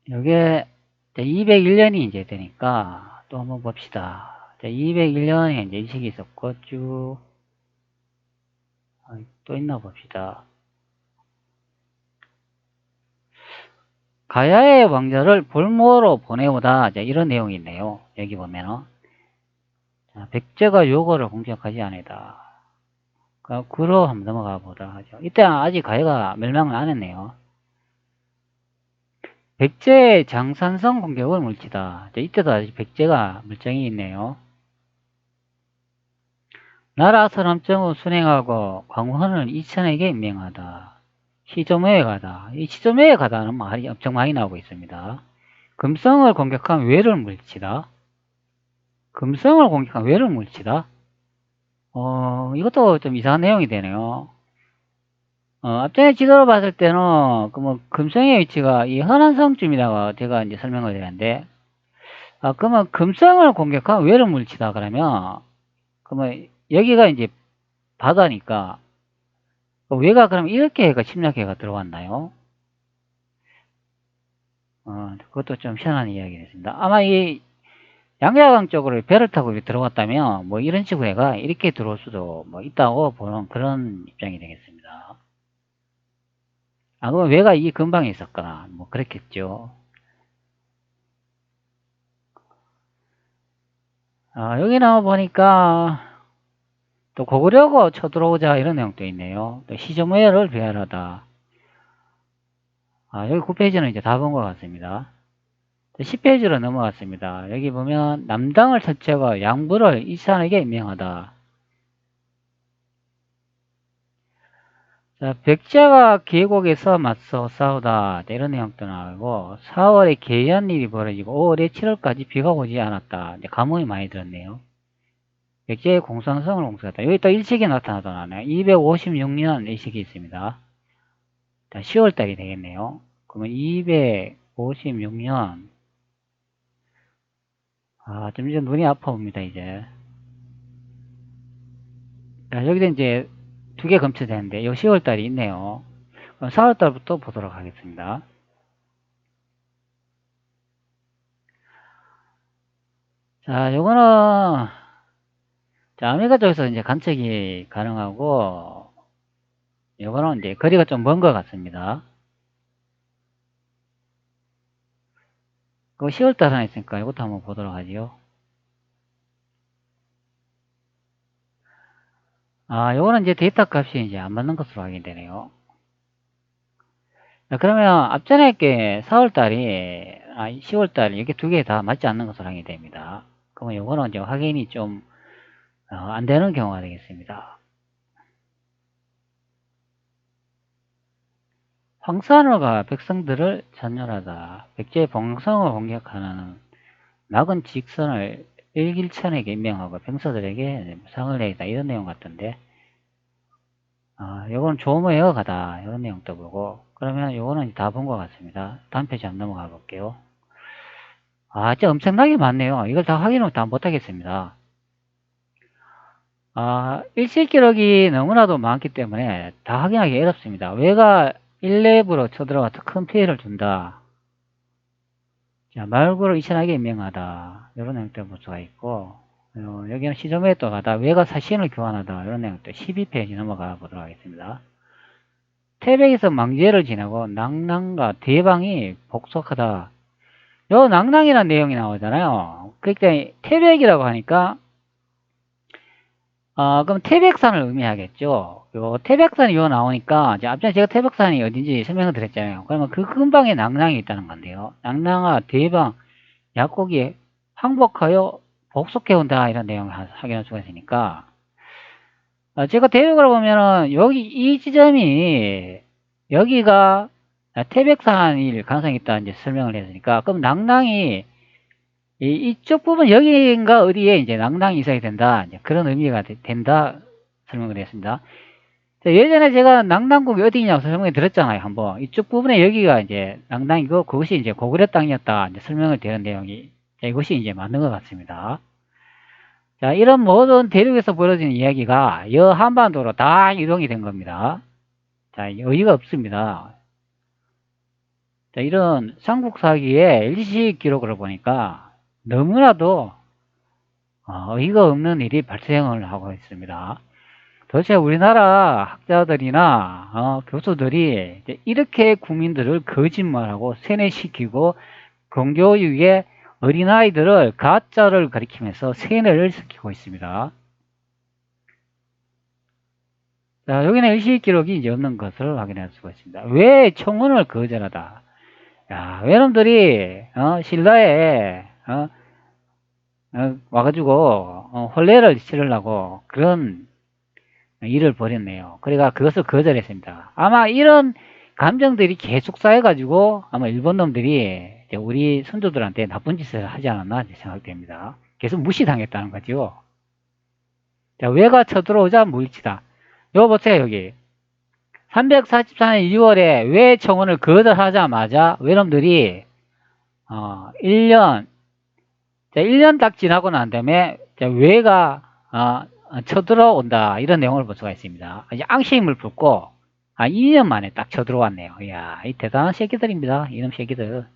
S1: 요게 201년이 이제 되니까 또 한번 봅시다. 201년에 이제 이 시기 있었고 쭉 또 있나 봅시다. 가야의 왕자를 볼모로 보내오다. 이런 내용이 있네요. 여기 보면은 백제가 요거를 공격하지 않으다. 그로 한번 넘어가 보다 하죠. 이때 아직 가야가 멸망을 안 했네요. 백제의 장산성 공격을 물치다. 이때도 아직 백제가 물정이 있네요. 나라 선함정을 순행하고 광원을 이천에게 임명하다. 시조매에 가다. 이 시조매에 가다는 말이 엄청 많이 나오고 있습니다. 금성을 공격한 외를 물리치다. 금성을 공격한 외를 물리치다. 이것도 좀 이상한 내용이 되네요. 앞전에 지도로 봤을 때는 금성의 위치가 이 허난성쯤이라고 제가 이제 설명을 드렸는데, 그러면 금성을 공격한 외로 물치다 그러면, 그러면 여기가 이제 바다니까, 외가 그럼 이렇게 해가 침략해가 들어왔나요? 그것도 좀 희한한 이야기였습니다. 아마 이 양자강 쪽으로 배를 타고 들어갔다면, 뭐 이런 식으로 해가 이렇게 들어올 수도 뭐 있다고 보는 그런 입장이 되겠습니다. 그럼 외가 이 근방에 있었거나, 뭐 그랬겠죠. 여기 나와 보니까, 또 고구려고 쳐들어오자 이런 내용도 있네요. 또 시조무예를 배열하다. 여기 9페이지는 이제 다 본 것 같습니다. 10페이지로 넘어갔습니다. 여기 보면 남당을 설치하고 양부를 이산에게 임명하다. 자, 백제가 계곡에서 맞서 싸우다 이런 내용도 나오고 4월에 개연 일이 벌어지고 5월에 7월까지 비가 오지 않았다. 이제 감흥이 많이 들었네요. 백제의 공산성을 공수했다. 여기 또 일식이 나타나잖아요. 256년 일식이 있습니다. 자, 10월달이 되겠네요. 그러면 256년 점점 눈이 아파옵니다 이제. 자, 여기도 이제 두 개 검출되는데 요 10월달이 있네요. 그럼 4월달부터 보도록 하겠습니다. 자, 요거는 아메리카 쪽에서 이제 관측이 가능하고 요거는 이제 거리가 좀 먼 것 같습니다. 그 10월달 하나 있으니까 이것도 한번 보도록 하지요. 요거는 이제 데이터 값이 이제 안 맞는 것으로 확인되네요. 자, 그러면 앞전에 게 4월달이 10월달 이렇게 두 개 다 맞지 않는 것으로 확인됩니다. 그러면 요거는 이제 확인이 좀 안 되는 경우가 되겠습니다. 황산호가 백성들을 전멸하다. 백제의 봉성을 공격하는 막은 직선을 일길천에게 임명하고 병사들에게 상을 내리다 이런 내용 같던데 요건 조모에 가다 이런 내용도 보고 그러면 요거는 다 본 것 같습니다. 다음 페이지 한번 넘어가 볼게요. 진짜 엄청나게 많네요. 이걸 다 확인을 다 못하겠습니다. 일시 기록이 너무나도 많기 때문에 다 확인하기 어렵습니다. 외가 1렙으로 쳐들어가서 큰 피해를 준다. 자, 말구를 이천하게 임명하다. 이런 내용도 볼 수가 있고, 여기는 시점에 또 가다. 외가 사신을 교환하다. 이런 내용도 12페이지 넘어가 보도록 하겠습니다. 태백에서 망제를 지나고 낭랑과 대방이 복속하다. 요 낭랑이라는 내용이 나오잖아요. 그러니까 태백이라고 하니까 그럼 태백산을 의미하겠죠. 요 태백산이 요 나오니까 앞전에 제가 태백산이 어딘지 설명을 드렸잖아요. 그러면 그 근방에 낭랑이 있다는 건데요. 낭랑아 대방 약국이 항복하여 복속해온다 이런 내용을 확인할 수가 있으니까 제가 대륙을 보면은 여기 이 지점이 여기가 태백산일 가능성이 있다 이제 설명을 했으니까 그럼 낭랑이 이쪽 부분 여기인가 어디에 이제 낭랑이 있어야 된다 이제 그런 의미가 된다 설명을 했습니다. 예전에 제가 낭랑국이 어디냐고 설명을 드렸잖아요 한번 이쪽 부분에 여기가 이제 낭랑이고 그것이 이제 고구려 땅이었다 이제 설명을 드린 내용이 이것이 이제 맞는 것 같습니다. 자, 이런 모든 대륙에서 벌어지는 이야기가 여 한반도로 다 이동이 된 겁니다. 자, 의의가 없습니다. 자, 이런 삼국사기의 일시 기록을 보니까 너무나도 의의가 없는 일이 발생을 하고 있습니다. 도대체 우리나라 학자들이나 교수들이 이렇게 국민들을 거짓말하고 세뇌시키고 공교육에 어린아이들을 가짜를 가리키면서 세뇌를 시키고 있습니다. 자, 여기는 일시 기록이 이제 없는 것을 확인할 수가 있습니다. 왜 청원을 거절하다? 야, 외놈들이 신라에 와가지고 혼례를 치르려고 그런 일을 벌였네요. 그러니까 그것을 거절했습니다. 아마 이런 감정들이 계속 쌓여가지고 아마 일본 놈들이 우리 선조들한테 나쁜 짓을 하지 않았나 생각됩니다. 계속 무시당했다는 거죠. 자, 외가 쳐들어오자 물리치다. 이거 보세요, 여기. 344년 2월에 외 청원을 거절하자마자 외놈들이 1년 자, 1년 딱 지나고 난 다음에 자, 외가 쳐들어온다 이런 내용을 볼 수가 있습니다. 이제 앙심을 붓고 2년 만에 딱 쳐들어왔네요. 이야, 이 대단한 새끼들입니다. 이놈 새끼들.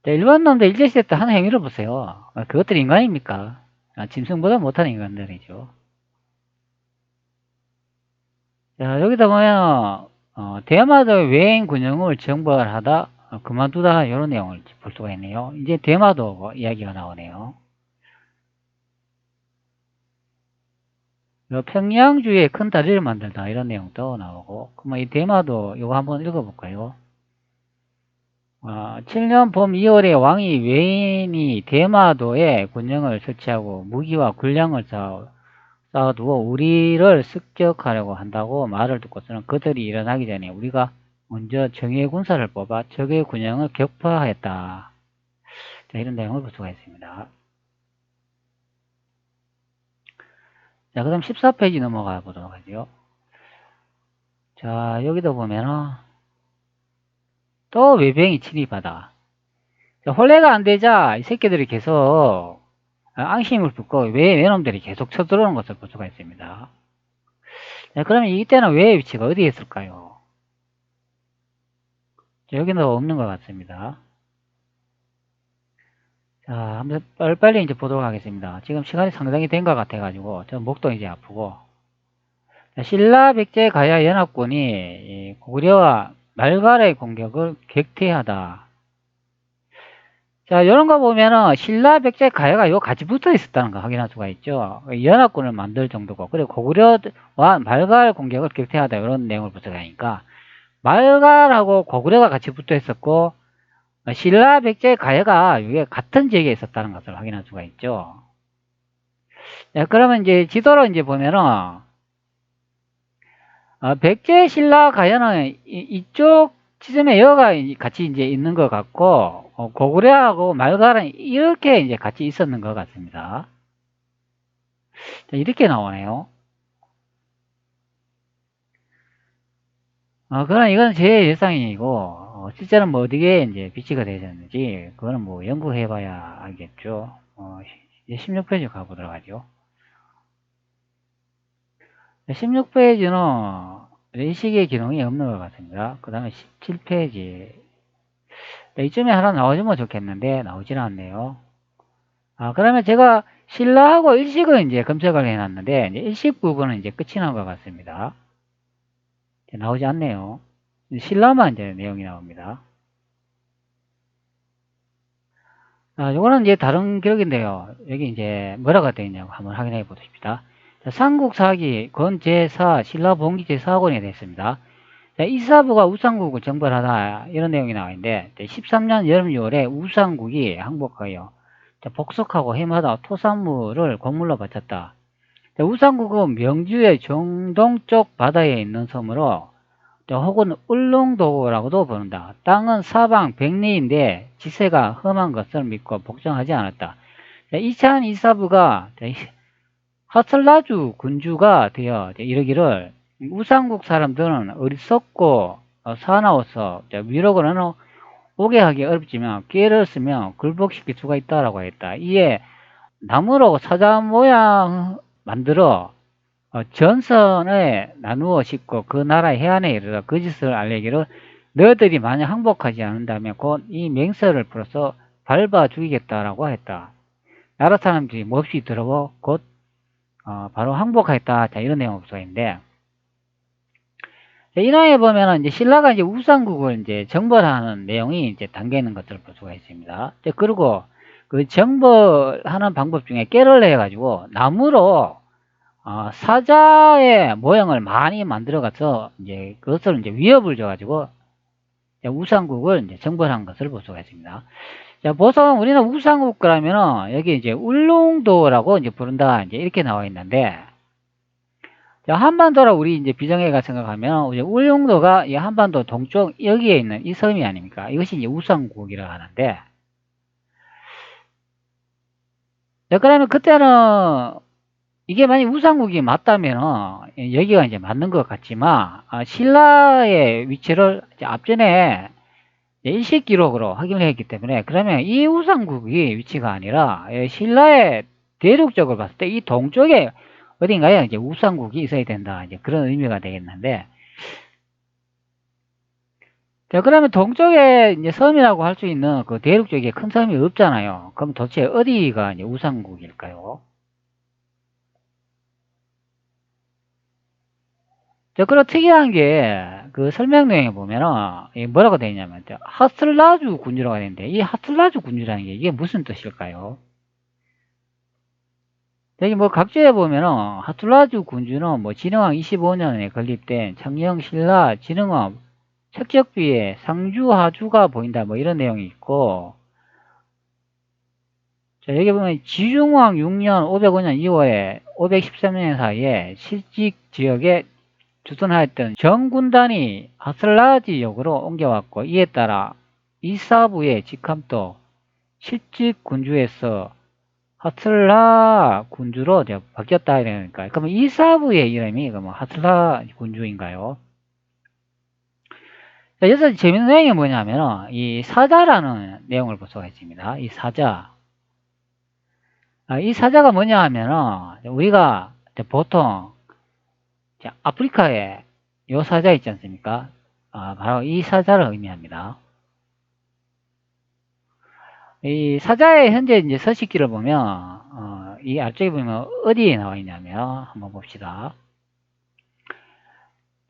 S1: 자, 일반 놈들 일제시대 때 하는 행위를 보세요. 그것들이 인간입니까? 짐승보다 못한 인간들이죠. 자, 여기다 보면 대마도의 외인 군영을 정벌하다 그만두다 이런 내용을 볼 수가 있네요. 이제 대마도 이야기가 나오네요. 평양주에 큰 다리를 만들다 이런 내용도 나오고, 그러면 이 대마도 이거 한번 읽어볼까요? 7년 봄 2월에 왕이 외인이 대마도에 군영을 설치하고 무기와 군량을 쌓아두고 우리를 습격하려고 한다고 말을 듣고서는 그들이 일어나기 전에 우리가 먼저 정예 군사를 뽑아 적의 군영을 격파했다. 자, 이런 내용을 볼 수가 있습니다. 자, 그 다음 14페이지 넘어가 보도록 하죠. 자, 여기도 보면은 또 외병이 침입하다. 자, 혼례가 안 되자 이 새끼들이 계속 앙심을 붓고 외놈들이 계속 쳐들어오는 것을 볼 수가 있습니다. 자, 그러면 이때는 외의 위치가 어디에 있을까요? 자, 여기는 없는 것 같습니다. 자, 한번 빨리빨리 이제 보도록 하겠습니다. 지금 시간이 상당히 된 것 같아가지고, 저 목도 이제 아프고. 자, 신라 백제 가야 연합군이 고구려와 말갈의 공격을 격퇴하다. 자, 이런 거 보면은 신라 백제 가야가 요 같이 붙어 있었다는 거 확인할 수가 있죠. 연합군을 만들 정도고, 그리고 고구려와 말갈 공격을 격퇴하다 이런 내용을 볼 수가 있으니까 말갈하고 고구려가 같이 붙어 있었고, 신라 백제 가야가 이게 같은 지역에 있었다는 것을 확인할 수가 있죠. 자, 그러면 이제 지도로 이제 보면은 백제 신라 가야는 이쪽 지점에 여가 같이 이제 있는 것 같고, 고구려하고 말갈은 이렇게 이제 같이 있었는 것 같습니다. 자, 이렇게 나오네요. 그럼 이건 제 예상이고, 실제는 뭐 어디에 이제 비치가 되셨는지, 그거는 뭐 연구해봐야 알겠죠. 이제 16페이지 가보도록 하죠. 16페이지는 레시기의 기능이 없는 것 같습니다. 그 다음에 17페이지. 이쯤에 하나 나오지면 좋겠는데, 나오지는 않네요. 그러면 제가 신라하고 일식을 이제 검색을 해놨는데, 이제 일식 부분은 이제 끝이 난 것 같습니다. 나오지 않네요. 신라만 이제 내용이 나옵니다. 요거는 이제 다른 기록인데요. 여기 이제 뭐라고 되어 있냐고 한번 확인해 보십시다. 자, 삼국사기 건제4 신라봉기 제4권이 되어 있습니다. 자, 이사부가 우상국을 정벌하다 이런 내용이 나와 있는데 13년 여름 6월에 우상국이 항복하여 복속하고 해마다 토산물을 곡물로 바쳤다. 자, 우상국은 명주의 정동쪽 바다에 있는 섬으로 혹은 울릉도라고도 부른다. 땅은 사방 백리인데 지세가 험한 것을 믿고 복종하지 않았다. 이찬 이사부가 하슬라주 군주가 되어 이르기를 우상국 사람들은 어리석고 사나워서 위로는 오게 하기 어렵지만 기회를 쓰면 굴복시킬 수가 있다라고 했다. 이에 나무로 사자 모양 만들어 전선에 나누어 싣고 그 나라의 해안에 이르러 그 짓을 알리기를 너희들이 만약 항복하지 않는다면 곧 이 맹서를 풀어서 밟아 죽이겠다라고 했다. 나라 사람들이 몹시 들어보 곧 바로 항복하겠다. 자, 이런 내용을 써 있는데, 이 내용에 보면은 이제 신라가 이제 우상국을 이제 정벌하는 내용이 이제 담겨 있는 것들을 볼 수가 있습니다. 그리고 그 정벌하는 방법 중에 깨를 내가지고 나무로 사자의 모형을 많이 만들어가서 이제 그것을 이제 위협을 줘가지고 우상국을 이제 정벌한 것을 볼 수가 있습니다. 자, 보통 우리는 우상국 그러면은 여기 이제 울릉도라고 이제 부른다 이제 이렇게 나와 있는데, 자, 한반도라 우리 이제 비정예가 생각하면 이제 울릉도가 이 한반도 동쪽 여기에 있는 이 섬이 아닙니까? 이것이 이제 우상국이라고 하는데, 자, 그러면 그때는 이게 만약 우상국이 맞다면 여기가 이제 맞는 것 같지만 신라의 위치를 이제 앞전에 일식 기록으로 확인을 했기 때문에 그러면 이 우상국이 위치가 아니라 신라의 대륙적으로 봤을 때 이 동쪽에 어딘가에 이제 우상국이 있어야 된다. 이제 그런 의미가 되겠는데, 자, 그러면 동쪽에 이제 섬이라고 할 수 있는 그 대륙 쪽에 큰 섬이 없잖아요. 그럼 도대체 어디가 이제 우상국일까요? 자, 그런 특이한 게 그 설명 내용에 보면은 뭐라고 되어 있냐면 하슬라주 군주라고 되는데 이 하슬라주 군주라는 게 이게 무슨 뜻일까요? 여기 뭐 각주에 보면은 하슬라주 군주는 뭐 진흥왕 25년에 건립된 창녕 신라 진흥왕 책적비에 상주하주가 보인다 뭐 이런 내용이 있고, 자, 여기 보면 지중왕 6년 505년 2월에 513년 사이에 실직 지역에 주둔하였던 정군단이 하슬라지역으로 옮겨왔고 이에 따라 이사부의 직함도 실직 군주에서 하슬라 군주로 바뀌었다 이러니까 그러면 이사부의 이름이 그러면 하슬라 군주인가요? 자, 여기서 재밌는 내용이 뭐냐면 이 사자라는 내용을 볼 수가 있습니다. 이 사자. 이 사자가 뭐냐 하면은 우리가 보통 아프리카에 요 사자 있지 않습니까? 바로 이 사자를 의미합니다. 이 사자의 현재 이제 서식지를 보면 이 앞쪽에 보면 어디에 나와 있냐면 한번 봅시다.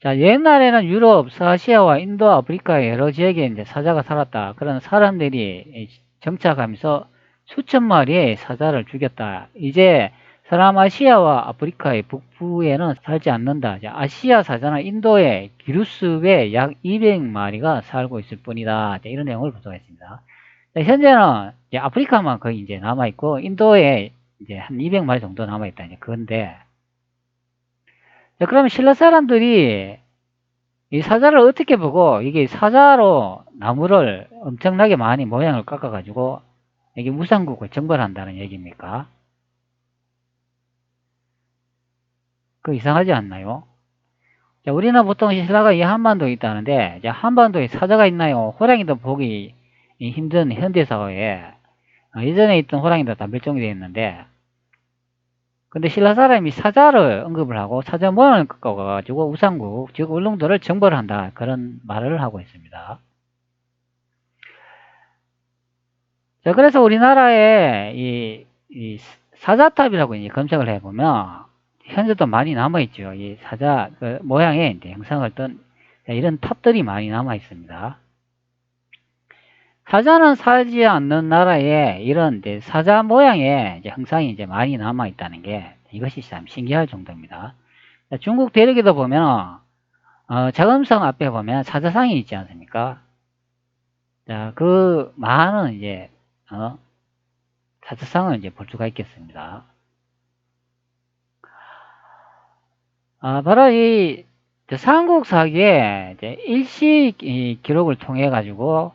S1: 자, 옛날에는 유럽, 서아시아와 인도, 아프리카의 여러 지역에 이제 사자가 살았다. 그런 사람들이 정착하면서 수천 마리의 사자를 죽였다. 이제 서남아시아와 아프리카의 북부에는 살지 않는다. 이제 아시아 사자는 인도의 기루스에 약 200마리가 살고 있을 뿐이다. 이런 내용을 분석했습니다. 현재는 이제 아프리카만 거의 이제 남아있고, 인도에 이제 한 200마리 정도 남아있다. 이제 그건데, 그러면 신라 사람들이 이 사자를 어떻게 보고 이게 사자로 나무를 엄청나게 많이 모양을 깎아가지고 이게 우상국을 정벌한다는 얘기입니까? 그 이상하지 않나요? 자, 우리는 보통 신라가 이 한반도에 있다는데 이제 한반도에 사자가 있나요? 호랑이도 보기 힘든 현대사회에 예전에 있던 호랑이도 다 멸종이 되어 있는데 근데 신라 사람이 사자를 언급을 하고 사자 모양을 깎아가지고 우상국 즉 울릉도를 정벌한다 그런 말을 하고 있습니다. 자, 그래서 우리나라에 이 사자탑이라고 이제 검색을 해보면 현재도 많이 남아있죠. 이 사자 그 모양의 이제 형상을 떤 이런 탑들이 많이 남아 있습니다. 사자는 살지 않는 나라에 이런 이제 사자 모양의 이제 형상이 이제 많이 남아 있다는 게 이것이 참 신기할 정도입니다. 자, 중국 대륙에도 보면 자금성 앞에 보면 사자상이 있지 않습니까? 자, 그 많은 이제 사자상을 이제 볼 수가 있겠습니다. 바로 이 삼국사기에 이제 일시 기록을 통해 가지고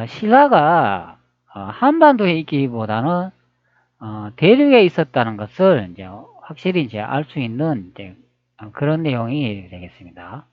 S1: 신라가 한반도에 있기보다는 대륙에 있었다는 것을 이제 확실히 이제 알 수 있는 이제 그런 내용이 되겠습니다.